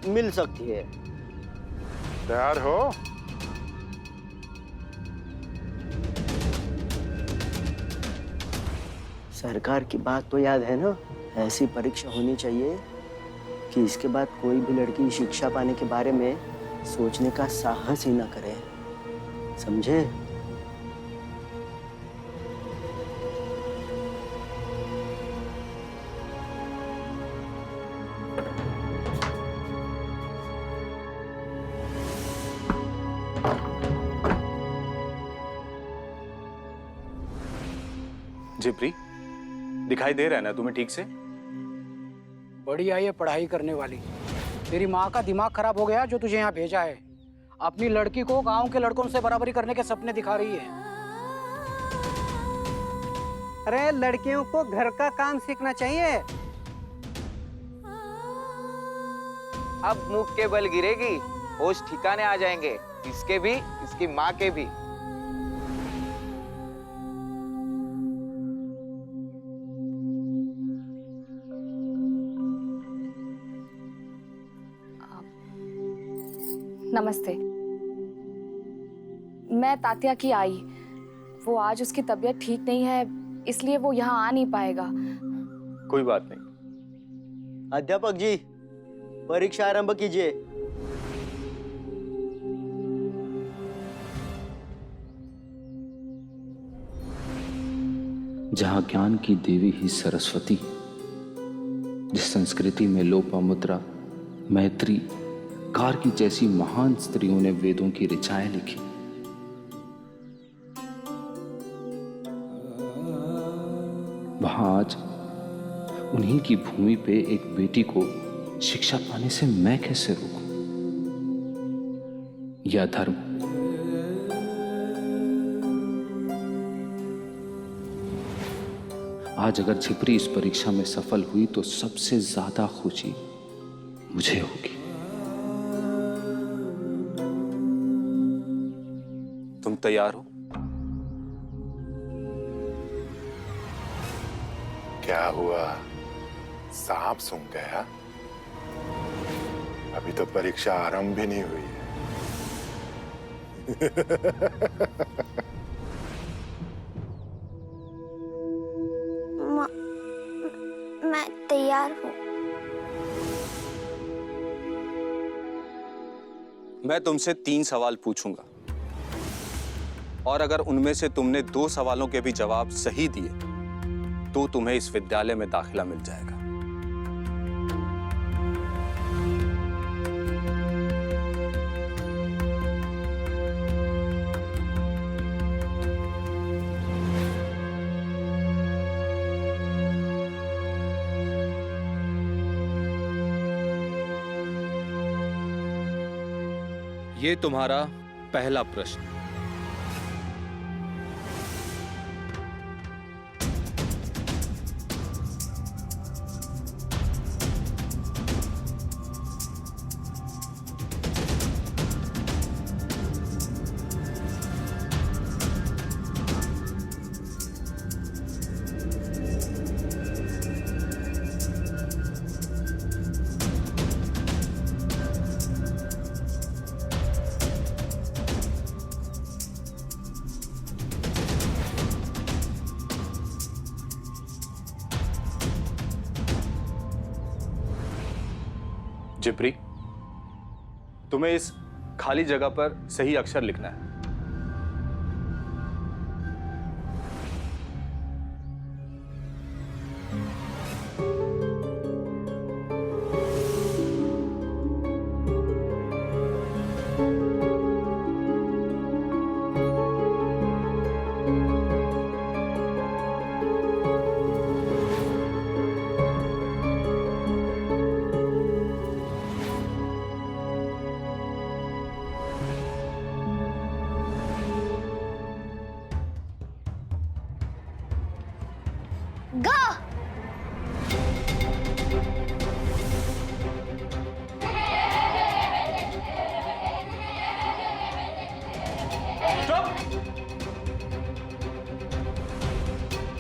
मिल सकती है। तैयार हो? सरकार की बात तो याद है ना? ऐसी परीक्षा होनी चाहिए कि इसके बाद कोई भी लड़की शिक्षा पाने के बारे में सोचने का साहस ही ना करे। समझे? जिप्री, दिखाई दे रहा है ना तुम्हें ठीक से? बढ़िया ये पढ़ाई करने वाली। तेरी माँ का दिमाग खराब हो गया जो तुझे यहाँ भेजा है। अपनी लड़की को गांव के लड़कों से बराबरी करने के सपने दिखा रही है। अरे लड़कियों को घर का काम सीखना चाहिए। अब मुंह के बल गिरेगी, होश ठिकाने आ जाएंगे, इसके भी, इसकी माँ के भी। नमस्ते, मैं तात्या की आई। वो आज उसकी तबीयत ठीक नहीं है, इसलिए वो यहाँ आ नहीं पाएगा। कोई बात नहीं। अध्यापक जी, परीक्षा आरंभ कीजिए। जहाँ ज्ञान की देवी ही सरस्वती, जिस संस्कृति में लोपामुद्रा, मैत्री, कार्की जैसी महान स्त्रियों ने वेदों की ऋचाएं लिखी, वहां आज उन्हीं की भूमि पे एक बेटी को शिक्षा पाने से मैं कैसे रोकूं? यह धर्म। आज अगर झिपरी इस परीक्षा में सफल हुई तो सबसे ज्यादा खुशी मुझे होगी। तुम तैयार हो? क्या हुआ, सांप सूंघ गया? अभी तो परीक्षा आरंभ भी नहीं हुई है। मैं तैयार हूँ। मैं तुमसे 3 सवाल पूछूंगा और अगर उनमें से तुमने 2 सवालों के भी जवाब सही दिए तो तुम्हें इस विद्यालय में दाखिला मिल जाएगा। ये तुम्हारा पहला प्रश्न। जिपरी, तुम्हें इस खाली जगह पर सही अक्षर लिखना है।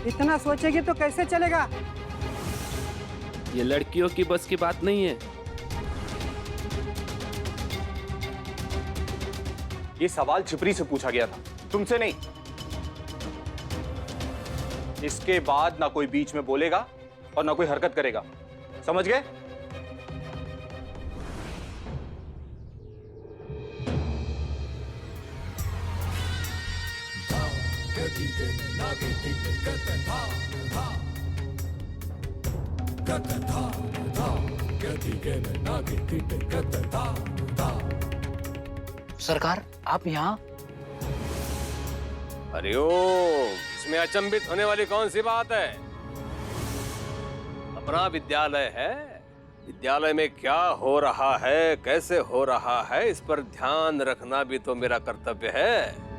इतना सोचेगी तो कैसे चलेगा? ये लड़कियों की बस की बात नहीं है। ये सवाल छिपरी से पूछा गया था, तुमसे नहीं। इसके बाद ना कोई बीच में बोलेगा और ना कोई हरकत करेगा, समझ गए? सरकार, आप यहाँ? अरे ओ, इसमें अचंभित होने वाली कौन सी बात है? अपना विद्यालय है, विद्यालय में क्या हो रहा है, कैसे हो रहा है, इस पर ध्यान रखना भी तो मेरा कर्तव्य है।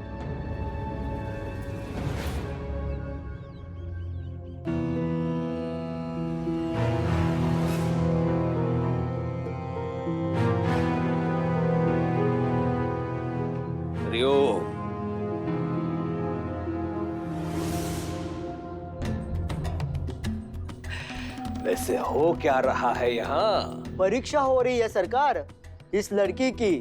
वैसे हो क्या रहा है यहाँ? परीक्षा हो रही है सरकार, इस लड़की की।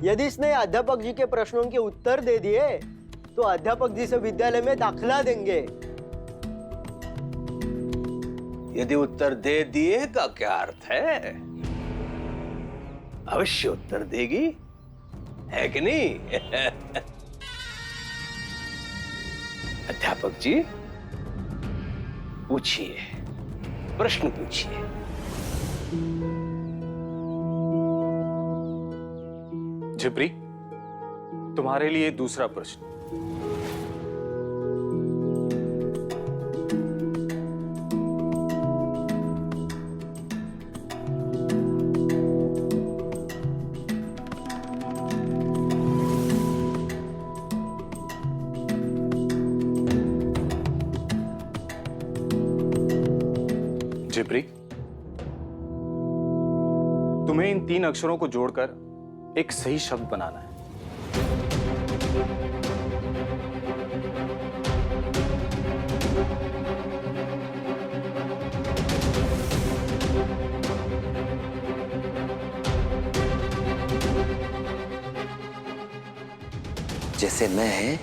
यदि इसने अध्यापक जी के प्रश्नों के उत्तर दे दिए तो अध्यापक जी से विद्यालय में दाखिला देंगे। यदि उत्तर दे दिए का क्या अर्थ है? अवश्य उत्तर देगी, है कि नहीं? अध्यापक जी पूछिए, प्रश्न पूछिए। झिपरी, तुम्हारे लिए दूसरा प्रश्न। झिपरी, तुम्हें इन 3 अक्षरों को जोड़कर एक सही शब्द बनाना है। जैसे मैं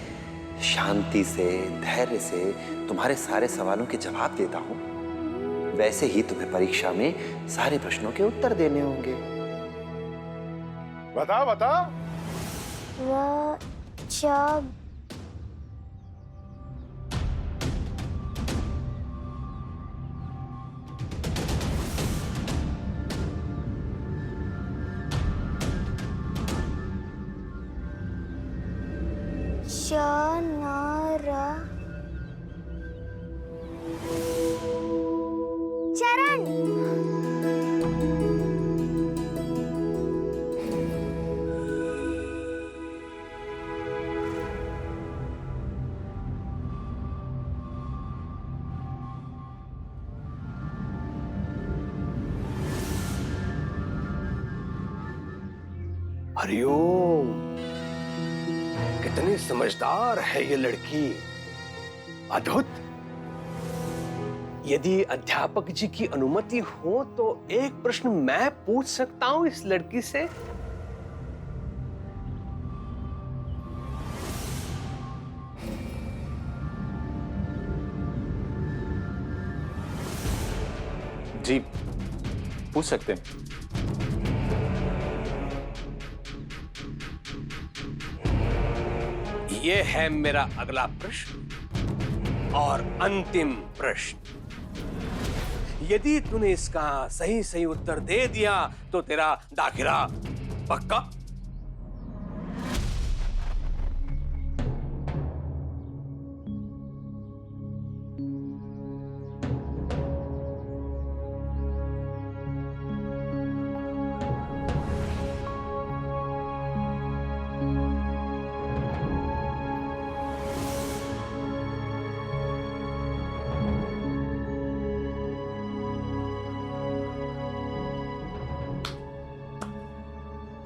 शांति से, धैर्य से तुम्हारे सारे सवालों के जवाब देता हूं, वैसे ही तुम्हें परीक्षा में सारे प्रश्नों के उत्तर देने होंगे। बताओ बताओ। चरण। हरिओम, कितनी समझदार है ये लड़की, अद्भुत। यदि अध्यापक जी की अनुमति हो तो एक प्रश्न मैं पूछ सकता हूं इस लड़की से? जी, पूछ सकते हैं। ये है मेरा अगला प्रश्न और अंतिम प्रश्न। यदि तूने इसका सही सही उत्तर दे दिया तो तेरा दाखिला पक्का।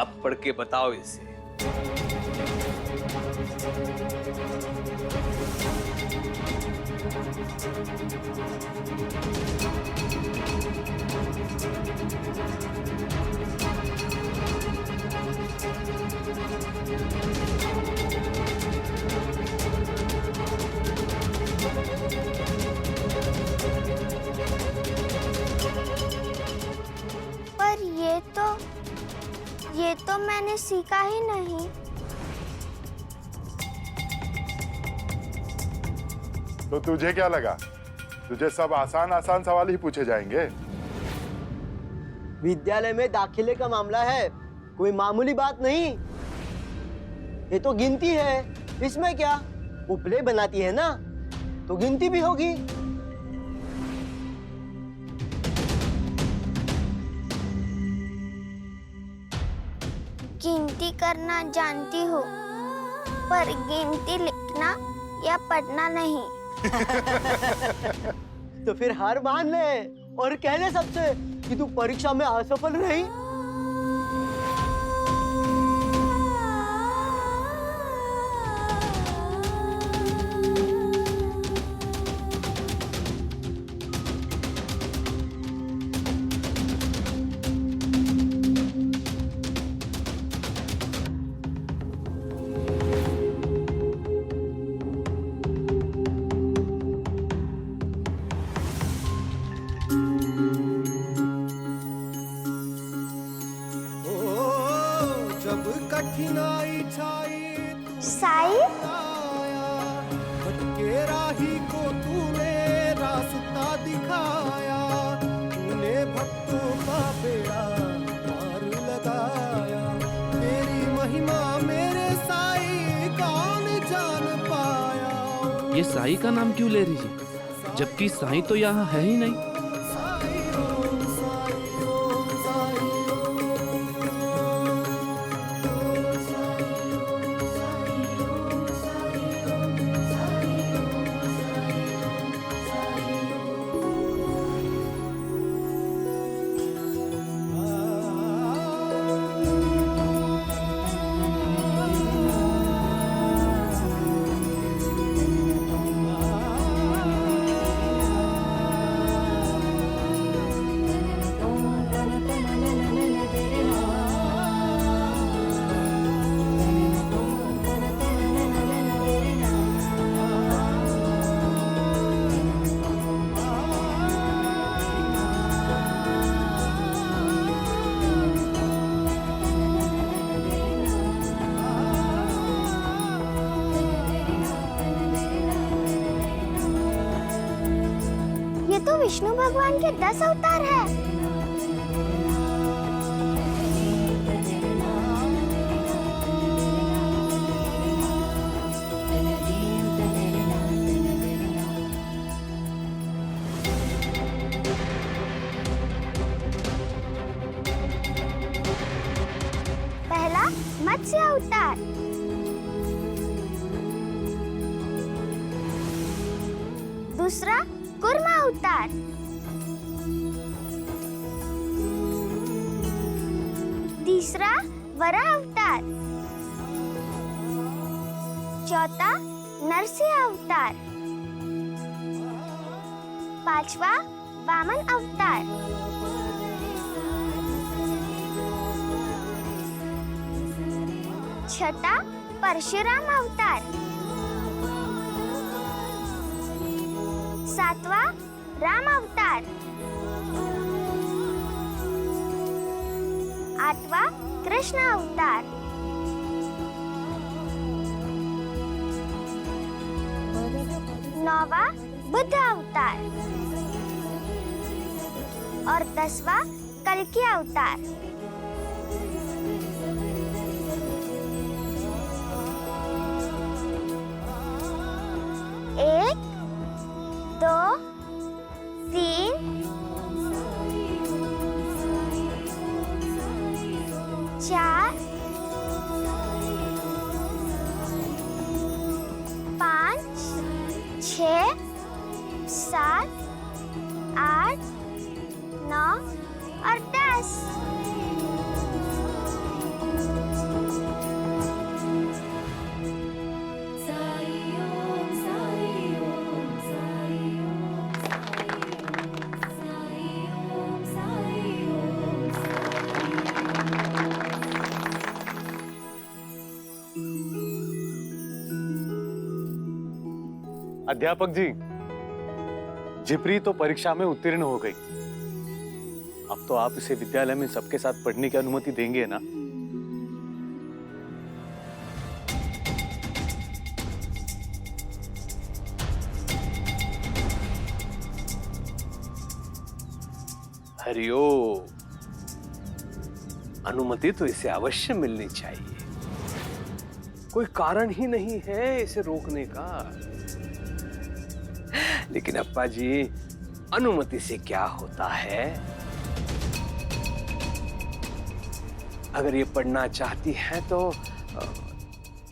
अब पढ़ के बताओ इसे। पर ये तो मैंने सीखा ही नहीं। तो तुझे क्या लगा, तुझे सब आसान आसान सवाल ही पूछे जाएंगे? विद्यालय में दाखिले का मामला है, कोई मामूली बात नहीं। ये तो गिनती है, इसमें क्या, उपले बनाती है ना, तो गिनती भी होगी। गिनती करना जानती हूँ, पर गिनती लिखना या पढ़ना नहीं। तो फिर हार मान ले और कह ले सबसे कि तू परीक्षा में असफल रही। साई, भटके राही को तूने रास्ता दिखाया, तूने भक्तों का बेड़ा पार लगाया। तेरी महिमा मेरे साई कौन जान पाया। ये साई का नाम क्यों ले रही है, जबकि साई तो यहाँ है ही नहीं। ये तो विष्णु भगवान के 10 अवतार है। पहला मत्स्य अवतार, दूसरा कुर्मा अवतार, तीसरा वराह अवतार, चौथा नरसिंह अवतार, पांचवा वामन अवतार, छठा परशुराम अवतार, सातवां राम अवतार, आठवां कृष्ण अवतार, नौवां बुद्ध अवतार और 10वां कल्कि अवतार। एक, दो, तीन, चार, 5, 6, 7, 8, 9 और 10। अध्यापक जी, जिप्री तो परीक्षा में उत्तीर्ण हो गई। अब तो आप इसे विद्यालय में सबके साथ पढ़ने की अनुमति देंगे ना? हरिओम, अनुमति तो इसे अवश्य मिलनी चाहिए। कोई कारण ही नहीं है इसे रोकने का। लेकिन अप्पा जी, अनुमति से क्या होता है? अगर ये पढ़ना चाहती है तो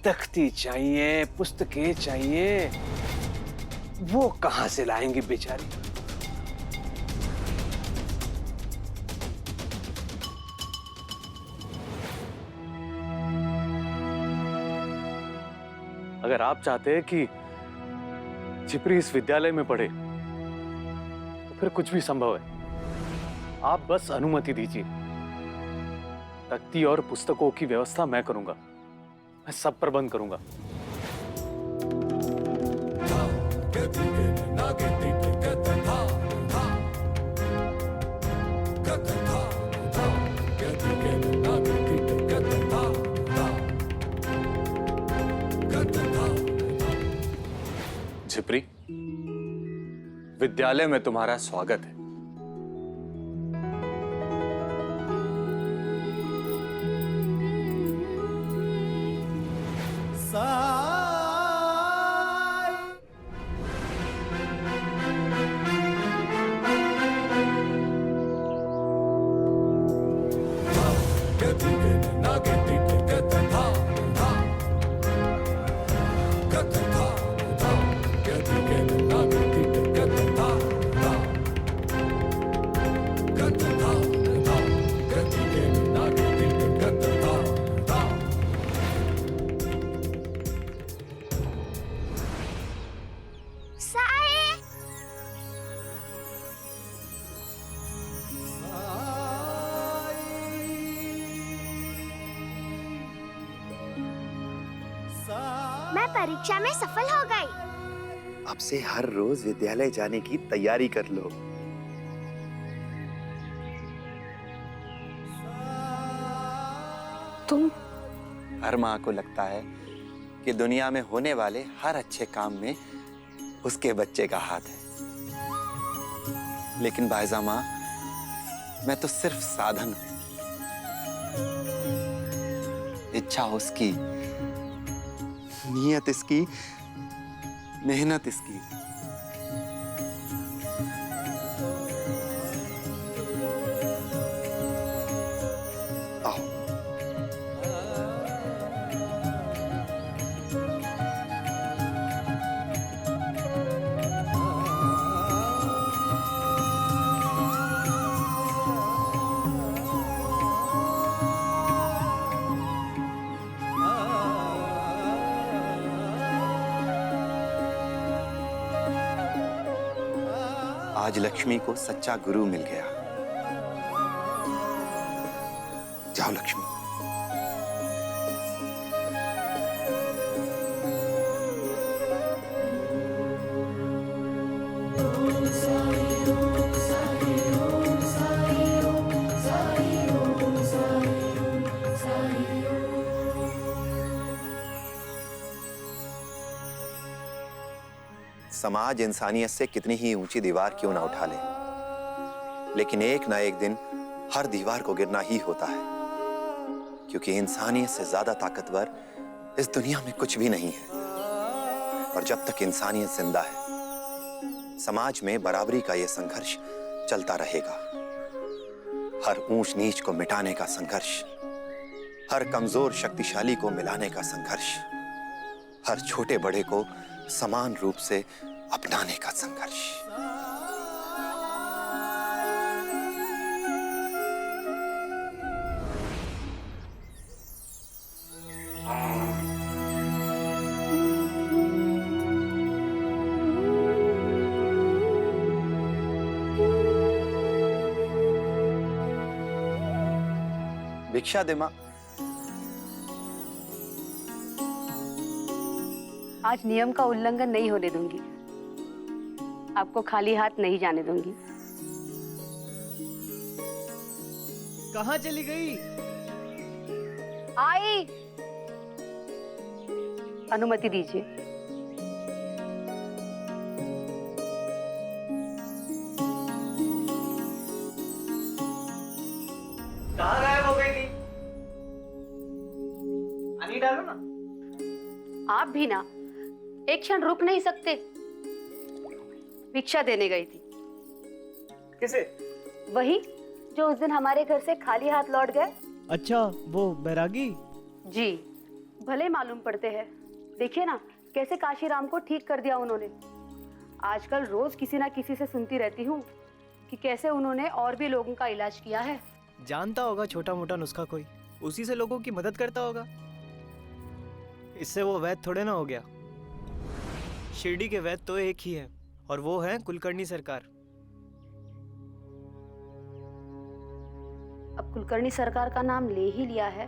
तख्ती चाहिए, पुस्तकें चाहिए, वो कहां से लाएंगी बेचारी? अगर आप चाहते हैं कि जिप्री इस विद्यालय में पढ़े तो फिर कुछ भी संभव है। आप बस अनुमति दीजिए। तख्ती और पुस्तकों की व्यवस्था मैं करूंगा, मैं सब प्रबंध करूंगा। झिपरी, विद्यालय में तुम्हारा स्वागत है। मैं परीक्षा में सफल हो गई। अब से हर रोज विद्यालय जाने की तैयारी कर लो। तुम? हर माँ को लगता है कि दुनिया में होने वाले हर अच्छे काम में उसके बच्चे का हाथ है, लेकिन बायजा माँ, मैं तो सिर्फ साधन हूं। इच्छा उसकी, नियत इसकी, मेहनत इसकी। आओ। आज लक्ष्मी को सच्चा गुरु मिल गया। जाओ लक्ष्मी। समाज इंसानियत से कितनी ही ऊंची दीवार क्यों ना उठा ले, लेकिन एक ना एक दिन हर दीवार को गिरना ही होता है, क्योंकि इंसानियत से ज्यादा ताकतवर इस दुनिया में कुछ भी नहीं है। और जब तक इंसानियत जिंदा है, समाज में बराबरी का यह संघर्ष चलता रहेगा। हर ऊंच नीच को मिटाने का संघर्ष, हर कमजोर शक्तिशाली को मिलाने का संघर्ष, हर छोटे बड़े को समान रूप से अपनाने का संघर्ष। भिक्षा दे मां। आज नियम का उल्लंघन नहीं होने दूंगी। आपको खाली हाथ नहीं जाने दूंगी। कहाँ चली गई? आई। अनुमति दीजिए। कहाँ गायब हो गई थी? पानी डालो ना। आप भी ना एक क्षण रुक नहीं सकते? भिक्षा देने गई थी। किसे? वही जो उस दिन हमारे घर से खाली हाथ लौट गए। अच्छा, वो बैरागी? जी, भले मालूम पड़ते हैं। देखिए ना कैसे काशीराम को ठीक कर दिया उन्होंने। आजकल रोज किसी ना किसी से सुनती रहती हूँ कि कैसे उन्होंने और भी लोगों का इलाज किया है। जानता होगा छोटा मोटा नुस्खा कोई, उसी से लोगों की मदद करता होगा। इससे वो वैद्य थोड़े ना हो गया। शिरडी के वैद्य तो एक ही है, और वो है कुलकर्णी सरकार। अब कुलकर्णी सरकार का नाम ले ही लिया है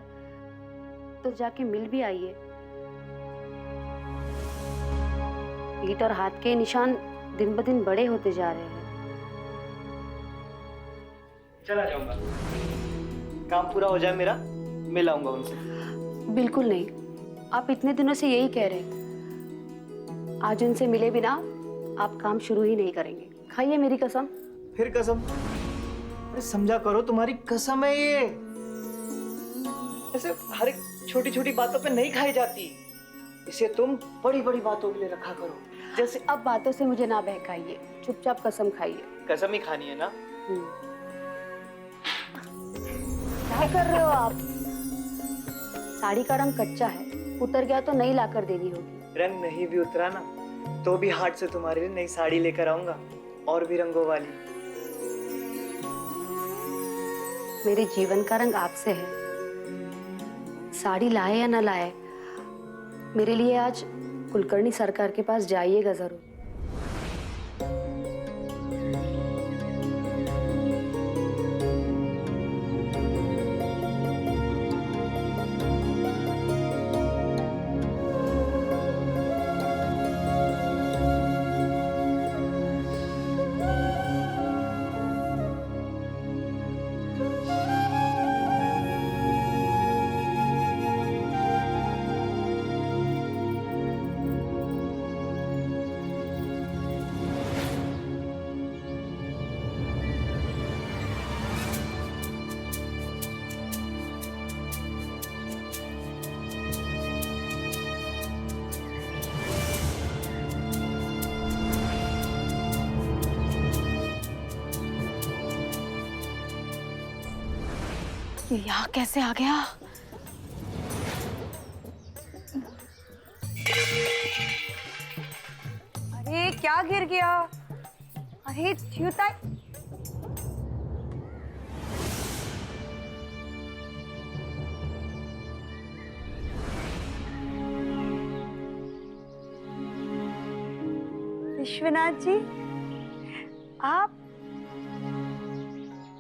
तो जाके मिल भी आइए। पीठ और हाथ के निशान दिन ब दिन बड़े होते जा रहे हैं। चला जाऊंगा, काम पूरा हो जाए मेरा, मिल आऊंगा उनसे। बिल्कुल नहीं, आप इतने दिनों से यही कह रहे हैं। आज उनसे मिले बिना आप काम शुरू ही नहीं करेंगे। खाइए मेरी कसम। फिर कसम? अरे समझा करो, तुम्हारी कसम है ये। ऐसे हर एक छोटी छोटी बातों पे नहीं खाई जाती, इसे तुम बड़ी बड़ी बातों के लिए रखा करो। जैसे अब बातों से मुझे ना बहकाइए, चुपचाप कसम खाइए। कसम ही खानी है ना? क्या कर रहे हो आप? साड़ी का रंग कच्चा है, उतर गया तो नई लाकर देनी होगी। रंग नहीं भी उतरा ना तो भी हाट से तुम्हारे लिए नई साड़ी लेकर आऊंगा, और भी रंगों वाली। मेरे जीवन का रंग आपसे है। साड़ी लाए या ना लाए, मेरे लिए आज कुलकर्णी सरकार के पास जाइएगा जरूर। ये यहाँ कैसे आ गया? अरे क्या गिर गया? अरे जूता। विश्वनाथ जी, आप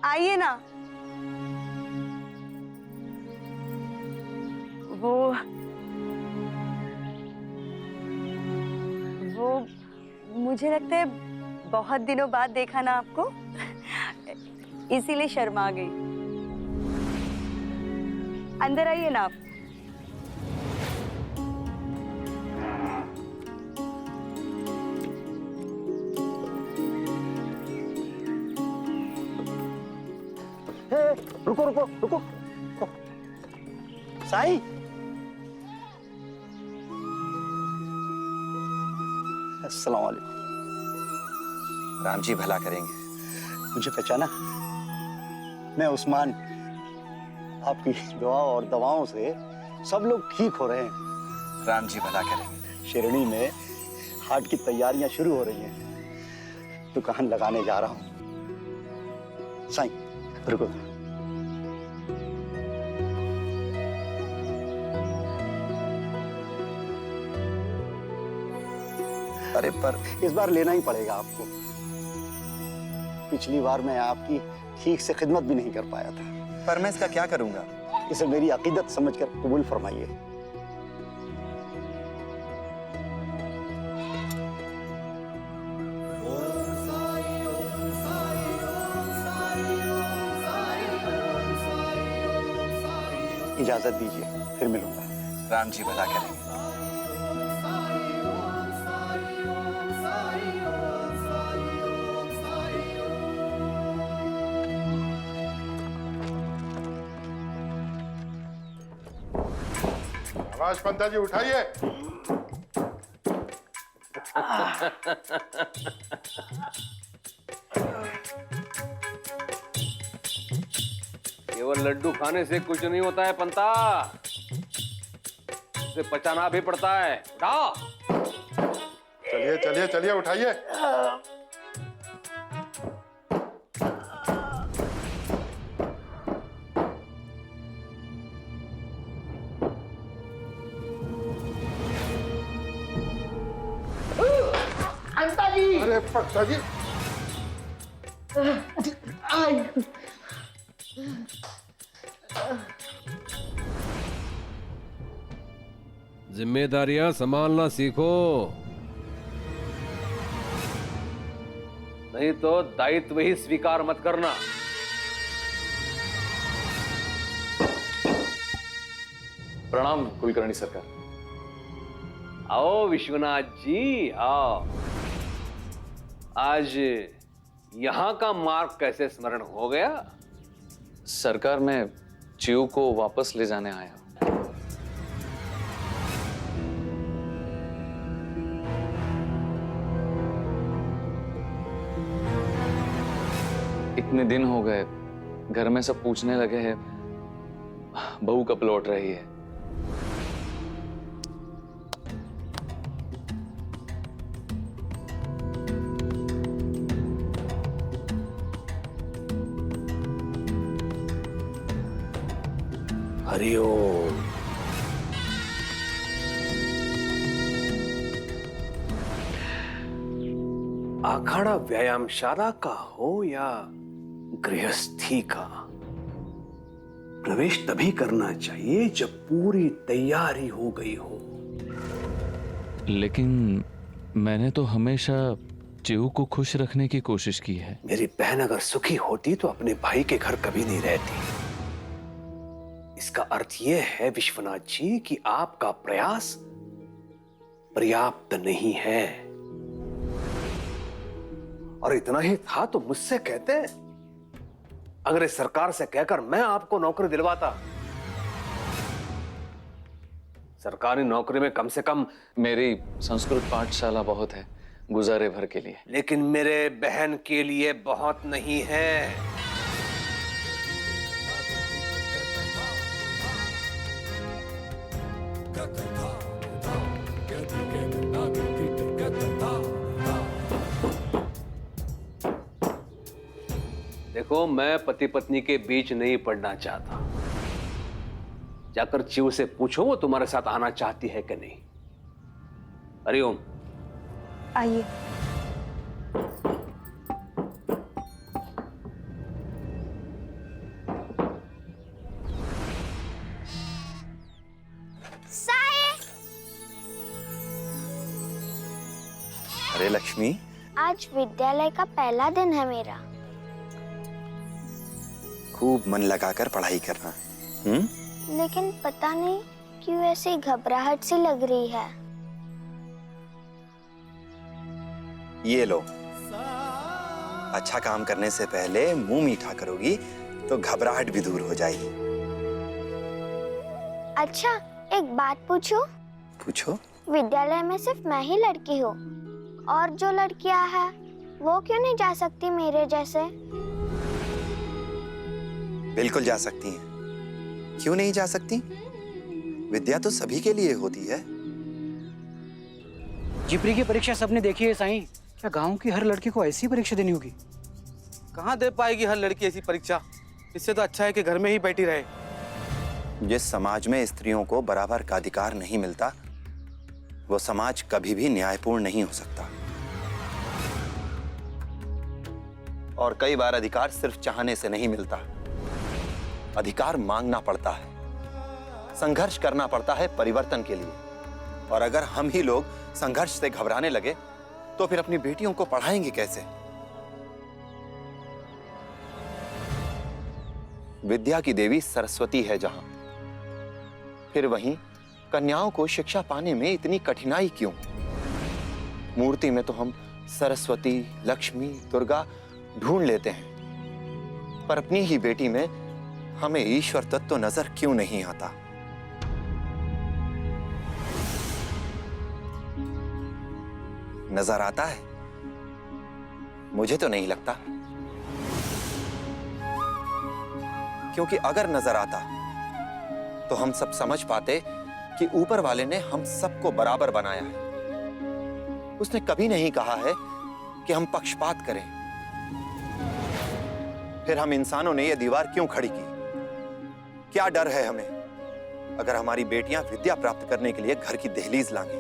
आइए ना। वो मुझे लगता है बहुत दिनों बाद देखा ना आपको, इसीलिए शर्मा गई। अंदर आइए ना आप। रुको रुको रुको। साईं, अस्सलाम वालेकुम। राम जी भला करेंगे। मुझे पहचाना? मैं उस्मान। आपकी दुआओं और दवाओं से सब लोग ठीक हो रहे हैं। राम जी भला करेंगे। शिरडी में हाट की तैयारियां शुरू हो रही हैं। दुकान लगाने जा रहा हूं। साईं रुको। अरे पर इस बार लेना ही पड़ेगा आपको। पिछली बार मैं आपकी ठीक से खिदमत भी नहीं कर पाया था। पर मैं इसका क्या करूंगा? इसे मेरी अकीदत समझकर कबूल फरमाइए। इजाजत दीजिए, फिर मिलूंगा। राम जी भला करेंगे। आवाज पंता जी उठाइए। केवल लड्डू खाने से कुछ नहीं होता है पंता, उसे पचाना भी पड़ता है। उठाओ। चलिए चलिए चलिए उठाइए। अरे पंता जी, जिम्मेदारियां संभालना सीखो, नहीं तो दायित्व ही स्वीकार मत करना। प्रणाम कुलकर्णी सरकार। आओ विश्वनाथ जी आओ। आज यहाँ का मार्ग कैसे स्मरण हो गया? सरकार, मैं चिऊ को वापस ले जाने आया। इतने दिन हो गए, घर में सब पूछने लगे हैं बहू कब लौट रही है। हरिओम। अखाड़ा व्यायामशाला का हो या गृहस्थी का, प्रवेश तभी करना चाहिए जब पूरी तैयारी हो गई हो। लेकिन मैंने तो हमेशा चिऊ को खुश रखने की कोशिश की है। मेरी बहन अगर सुखी होती तो अपने भाई के घर कभी नहीं रहती। इसका अर्थ यह है विश्वनाथ जी कि आपका प्रयास पर्याप्त नहीं है। और इतना ही था तो मुझसे कहते, अगर इस सरकार से कहकर मैं आपको नौकरी दिलवाता। सरकारी नौकरी में कम से कम मेरी संस्कृत पाठशाला बहुत है गुजारे भर के लिए। लेकिन मेरे बहन के लिए बहुत नहीं है। देखो, मैं पति पत्नी के बीच नहीं पड़ना चाहता। जाकर चिऊ से पूछो वो तुम्हारे साथ आना चाहती है कि नहीं। हरिओम। आइए। अरे लक्ष्मी, आज विद्यालय का पहला दिन है मेरा। खूब मन लगाकर पढ़ाई करना। लेकिन पता नहीं क्यों ऐसी घबराहट सी लग रही है। ये लो, अच्छा काम करने से पहले मुंह मीठा करोगी तो घबराहट भी दूर हो जाएगी। अच्छा, एक बात पूछूं? पूछो। विद्यालय में सिर्फ मैं ही लड़की हूँ, और जो लड़कियां हैं वो क्यों नहीं जा सकती मेरे जैसे? बिल्कुल जा सकती हैं। क्यों नहीं जा सकती? विद्या तो सभी के लिए होती है। जिपरी की परीक्षा सबने देखी है साईं। क्या गांव की हर लड़की को ऐसी परीक्षा देनी होगी? कहाँ दे पाएगी हर लड़की ऐसी परीक्षा? इससे तो अच्छा है कि घर में ही बैठी रहे। जिस समाज में स्त्रियों को बराबर का अधिकार नहीं मिलता, वो समाज कभी भी न्यायपूर्ण नहीं हो सकता। और कई बार अधिकार सिर्फ चाहने से नहीं मिलता। अधिकार मांगना पड़ता है, संघर्ष करना पड़ता है परिवर्तन के लिए। और अगर हम ही लोग संघर्ष से घबराने लगे तो फिर अपनी बेटियों को पढ़ाएंगे कैसे? विद्या की देवी सरस्वती है जहां, फिर वहीं कन्याओं को शिक्षा पाने में इतनी कठिनाई क्यों? मूर्ति में तो हम सरस्वती, लक्ष्मी, दुर्गा ढूंढ लेते हैं, पर अपनी ही बेटी में हमें ईश्वर तत्व नजर क्यों नहीं आता? नजर आता है? मुझे तो नहीं लगता। क्योंकि अगर नजर आता तो हम सब समझ पाते कि ऊपर वाले ने हम सबको बराबर बनाया है। उसने कभी नहीं कहा है कि हम पक्षपात करें। फिर हम इंसानों ने यह दीवार क्यों खड़ी की? क्या डर है हमें अगर हमारी बेटियां विद्या प्राप्त करने के लिए घर की दहलीज लांगी?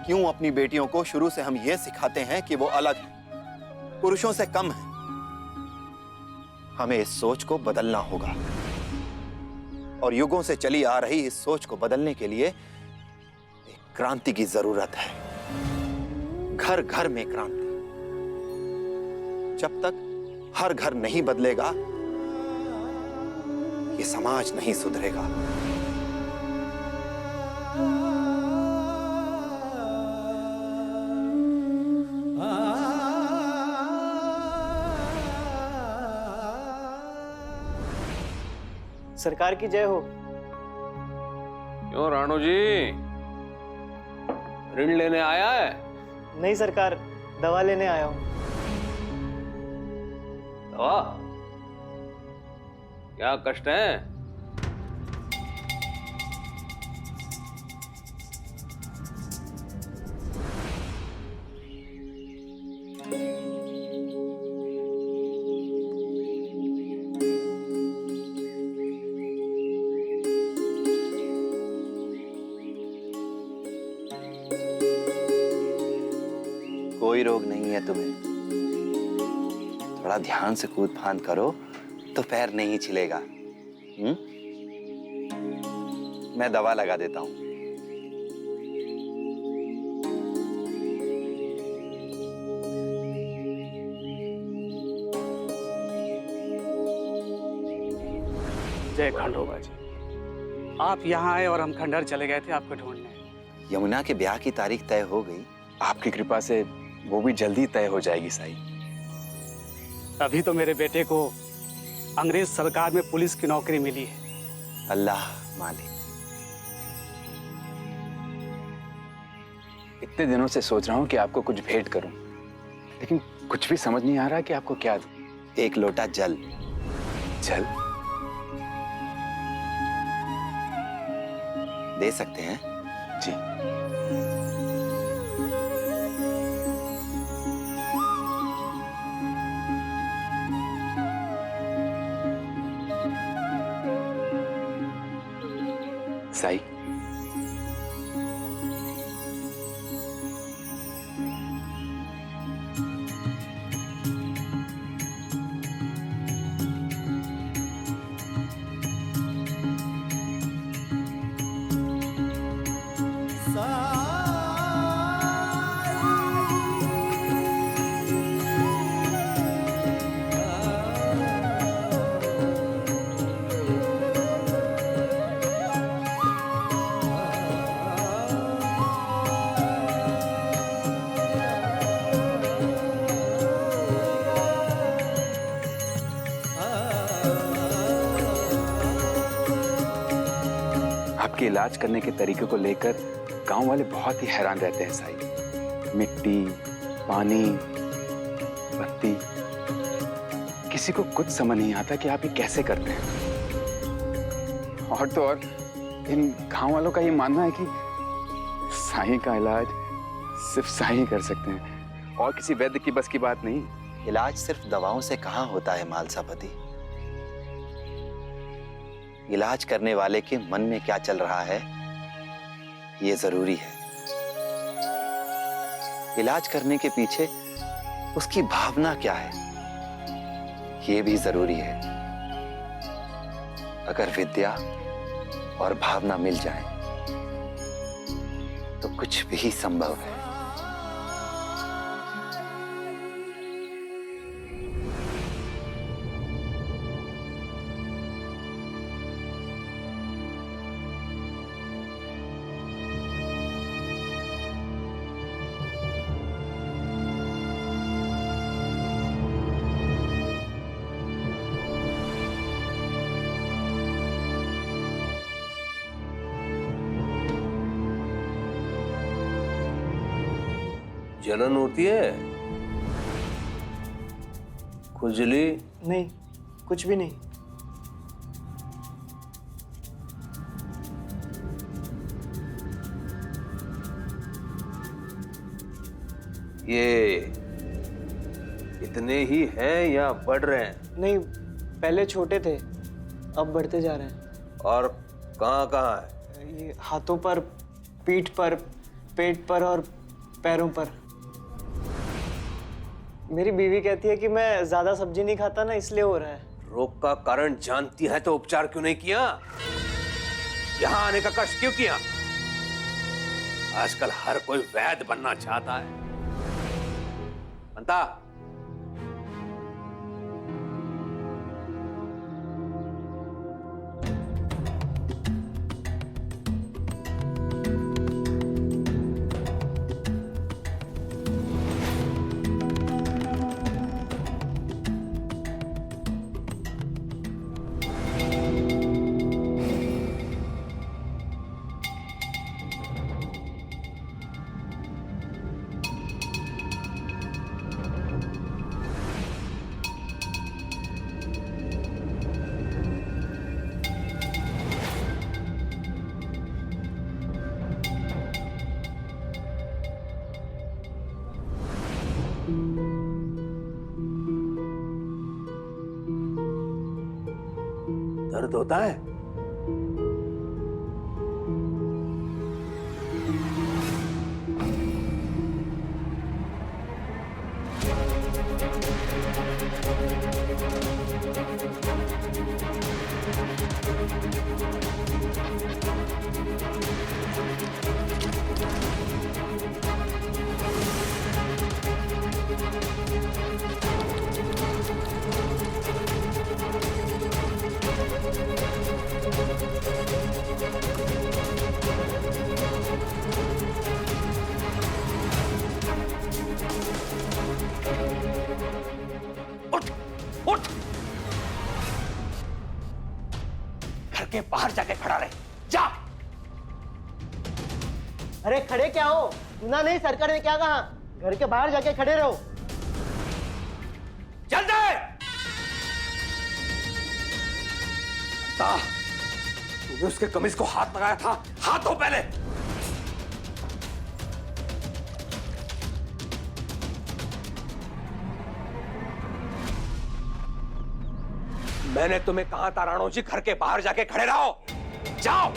क्यों अपनी बेटियों को शुरू से हम यह सिखाते हैं कि वो अलग हैं, पुरुषों से कम हैं? हमें इस सोच को बदलना होगा, और युगों से चली आ रही इस सोच को बदलने के लिए एक क्रांति की जरूरत है। घर घर में क्रांति। जब तक हर घर नहीं बदलेगा, ये समाज नहीं सुधरेगा। सरकार की जय हो। क्यों राणू जी, ऋण लेने आया है? नहीं सरकार, दवा लेने आया हूँ। दवा? क्या कष्ट है? कोई रोग नहीं है तुम्हें। थोड़ा ध्यान से कूद फांद करो तो पैर नहीं छिलेगा। मैं दवा लगा देता हूं। जय खंडोबा जी, आप यहाँ आए और हम खंडहर चले गए थे आपको ढूंढने। यमुना के ब्याह की तारीख तय हो गई। आपकी कृपा से वो भी जल्दी तय हो जाएगी साईं। अभी तो मेरे बेटे को अंग्रेज सरकार में पुलिस की नौकरी मिली है। अल्लाह मालिक। इतने दिनों से सोच रहा हूँ कि आपको कुछ भेंट करूं, लेकिन कुछ भी समझ नहीं आ रहा कि आपको क्या दूं। एक लोटा जल। जल दे सकते हैं? जी। साई, आपके इलाज करने के तरीके को लेकर गांव वाले बहुत ही हैरान रहते हैं साई। मिट्टी, पानी, बत्ती, किसी को कुछ समझ नहीं आता कि आप ये कैसे करते हैं। और तो और इन गांव वालों का ये मानना है कि साई का इलाज सिर्फ साई कर सकते हैं और किसी वैद्य की बस की बात नहीं। इलाज सिर्फ दवाओं से कहाँ होता है मालसापति। इलाज करने वाले के मन में क्या चल रहा है ये जरूरी है। इलाज करने के पीछे उसकी भावना क्या है ये भी जरूरी है। अगर विद्या और भावना मिल जाए तो कुछ भी संभव है। जलन होती है? खुजली? नहीं, कुछ भी नहीं। ये इतने ही हैं या बढ़ रहे हैं? नहीं, पहले छोटे थे, अब बढ़ते जा रहे हैं। और कहाँ कहाँ है? ये हाथों पर, पीठ पर, पेट पर और पैरों पर। मेरी बीवी कहती है कि मैं ज्यादा सब्जी नहीं खाता ना, इसलिए हो रहा है। रोग का कारण जानती है तो उपचार क्यों नहीं किया? यहाँ आने का कष्ट क्यों किया? आजकल हर कोई वैद्य बनना चाहता है। बनता? दर्द होता है? के बाहर जाके खड़ा रहे, जा। अरे खड़े क्या हो? सुना नहीं सरकार ने क्या कहा? घर के बाहर जाके खड़े रहो। चल दे। तूने उसके कमीज को हाथ लगाया था, हाथ धो पहले। मैंने तुम्हें कहा था राणो जी, घर के बाहर जाके खड़े रहो, जाओ।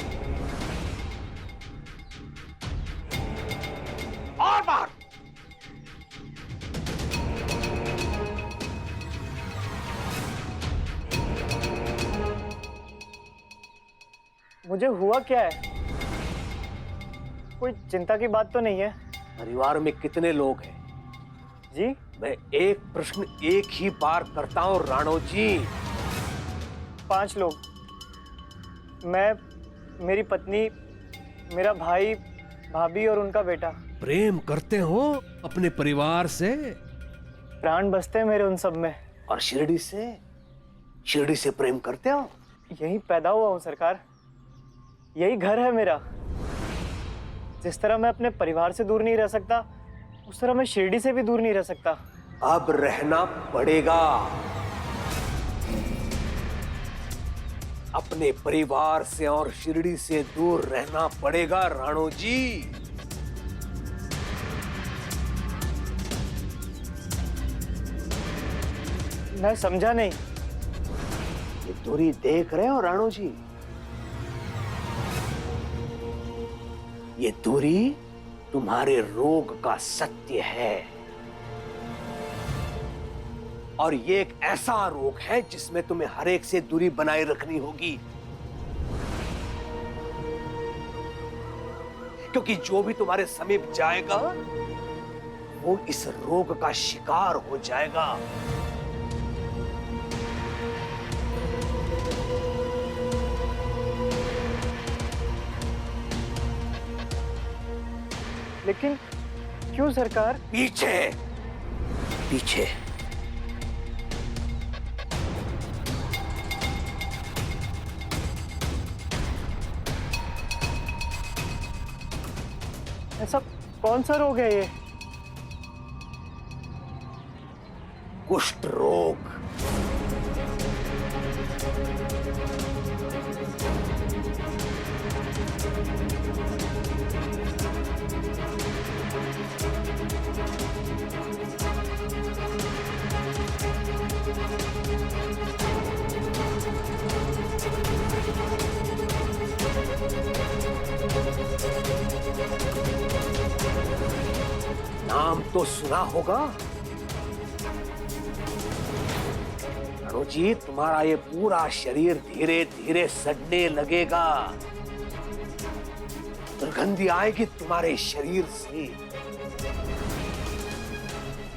और बाहर। मुझे हुआ क्या है? कोई चिंता की बात तो नहीं है? परिवार में कितने लोग हैं? जी? मैं एक प्रश्न एक ही बार करता हूं राणो जी। 5 लोग। मैं, मेरी पत्नी, मेरा भाई, भाभी और उनका बेटा। प्रेम करते हो अपने परिवार से? प्राण बसते हैं मेरे उन सब में। और शिरडी से? शिरडी से प्रेम करते हो? यही पैदा हुआ हूँ सरकार, यही घर है मेरा। जिस तरह मैं अपने परिवार से दूर नहीं रह सकता, उस तरह मैं शिरडी से भी दूर नहीं रह सकता। अब रहना पड़ेगा। अपने परिवार से और शिरडी से दूर रहना पड़ेगा राणो जी। मैं समझा नहीं। ये दूरी देख रहे हो राणो जी? ये दूरी तुम्हारे रोग का सत्य है। और ये एक ऐसा रोग है जिसमें तुम्हें हर एक से दूरी बनाए रखनी होगी, क्योंकि जो भी तुम्हारे समीप जाएगा वो इस रोग का शिकार हो जाएगा। लेकिन क्यों सरकार? पीछे पीछे। ऐसा कौन सा रोग है ये? कुष्ठ रोग। नाम तो सुना होगा राणो जी। तुम्हारा ये पूरा शरीर धीरे धीरे सड़ने लगेगा। दुर्गंधी आएगी तुम्हारे शरीर से। ये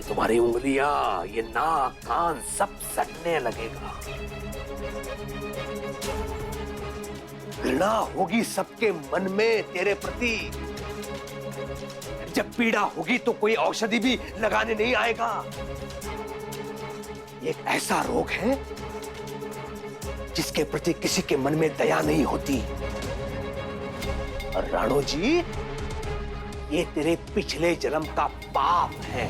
तुम्हारी उंगलियां, ये नाक, कान सब सड़ने लगेगा। घृणा होगी सबके मन में तेरे प्रति। जब पीड़ा होगी तो कोई औषधि भी लगाने नहीं आएगा। एक ऐसा रोग है जिसके प्रति किसी के मन में दया नहीं होती। और राणो जी, ये तेरे पिछले जन्म का पाप है,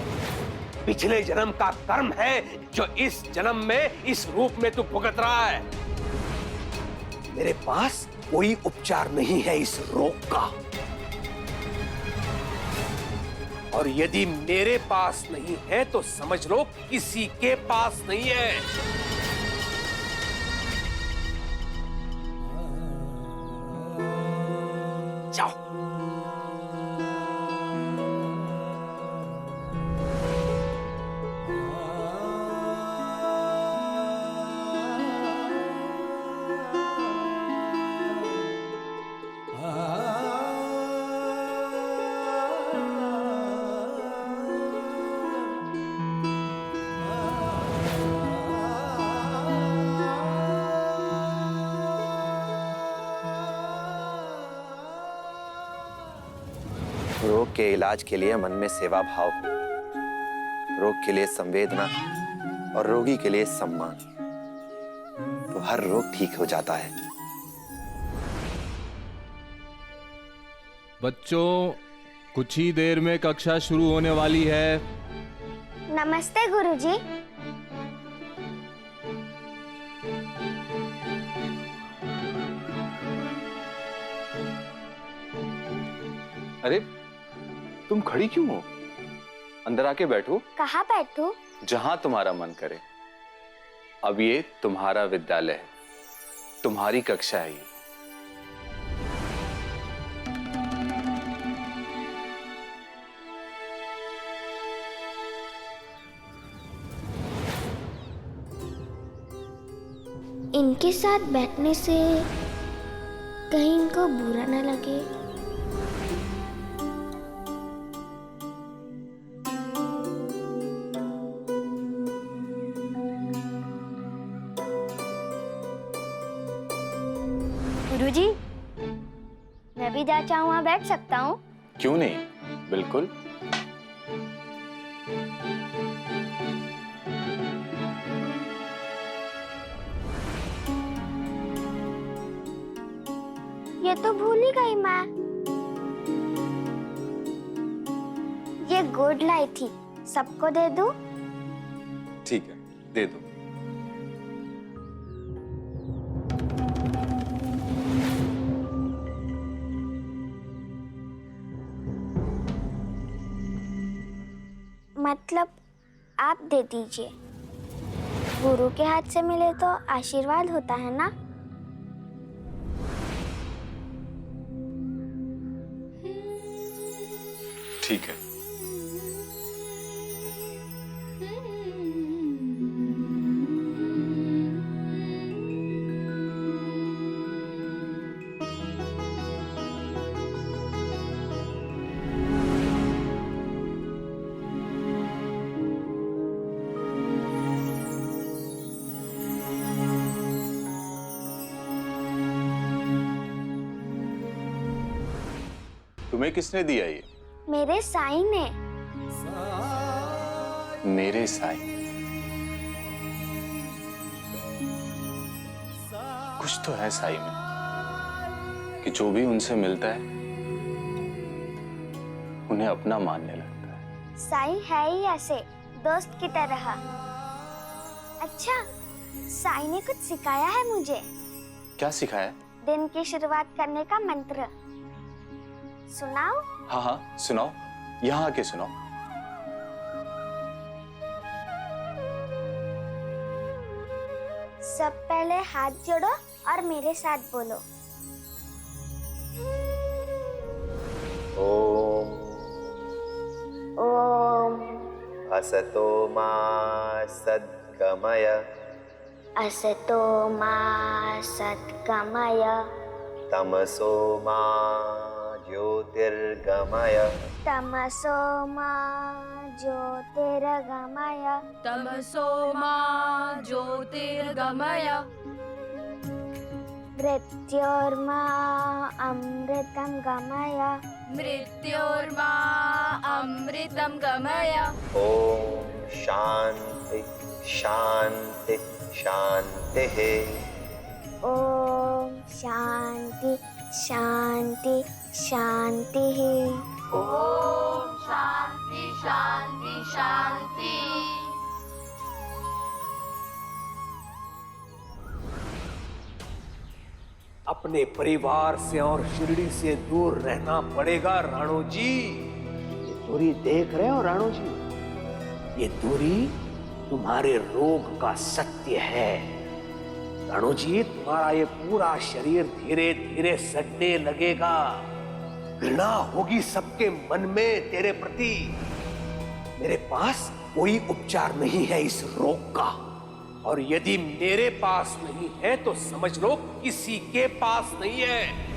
पिछले जन्म का कर्म है, जो इस जन्म में इस रूप में तू भुगत रहा है। मेरे पास कोई उपचार नहीं है इस रोग का। और यदि मेरे पास नहीं है तो समझ लो किसी के पास नहीं है। जाओ। रोग के इलाज के लिए मन में सेवा भाव, रोग के लिए संवेदना और रोगी के लिए सम्मान, तो हर रोग ठीक हो जाता है। बच्चों, कुछ ही देर में कक्षा शुरू होने वाली है। नमस्ते गुरुजी। अरे तुम खड़ी क्यों हो? अंदर आके बैठो। कहाँ बैठूं? जहां तुम्हारा मन करे। अब ये तुम्हारा विद्यालय है, तुम्हारी कक्षा है ये। इनके साथ बैठने से कहीं इनको बुरा न लगे। गुरुजी, मैं भी जहाँ चाहूँ वहाँ बैठ सकता हूँ? क्यों नहीं, बिल्कुल। ये तो भूल ही गई मैं। ये गुड लाई थी, सबको दे दूं? ठीक है, दे दो। मतलब आप दे दीजिए। गुरु के हाथ से मिले तो आशीर्वाद होता है ना? ठीक है। तुम्हें किसने दिया ये? मेरे साईं ने। मेरे साईं? कुछ तो है साईं में कि जो भी उनसे मिलता है उन्हें अपना मानने लगता है। साईं है ही ऐसे, दोस्त की तरह। अच्छा, साईं ने कुछ सिखाया है मुझे। क्या सिखाया? दिन की शुरुआत करने का मंत्र। सुनाओ? हाँ हाँ, सुनाओ। यहाँ आके सुनाओ। सब पहले हाथ जोड़ो और मेरे साथ बोलो। ओम ओम असतो मा सद्गमय, असतो मा सद्गमय, तमसो मा ज्योतिर्गमय, तमसो मा ज्योतिर्गमय, तमसो मा ज्योतिर्गमय, मृत्योर्मा अमृतं गमय, मृत्योर्मा अमृतं गमय। ओम शांति शांति शांतिः। ओम शांति शांति शांतिः। ओम शांति शांति शांति। अपने परिवार से और शिरडी से दूर रहना पड़ेगा राणो जी। दूरी देख रहे हो राणो जी? ये दूरी तुम्हारे रोग का सत्य है। राणो जी, तुम्हारा ये पूरा शरीर धीरे धीरे सड़ने लगेगा। घृणा होगी सबके मन में तेरे प्रति। मेरे पास कोई उपचार नहीं है इस रोग का, और यदि मेरे पास नहीं है तो समझ लो किसी के पास नहीं है।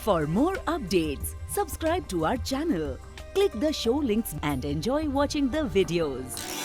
For more updates, subscribe to our channel, click the show links and enjoy watching the videos.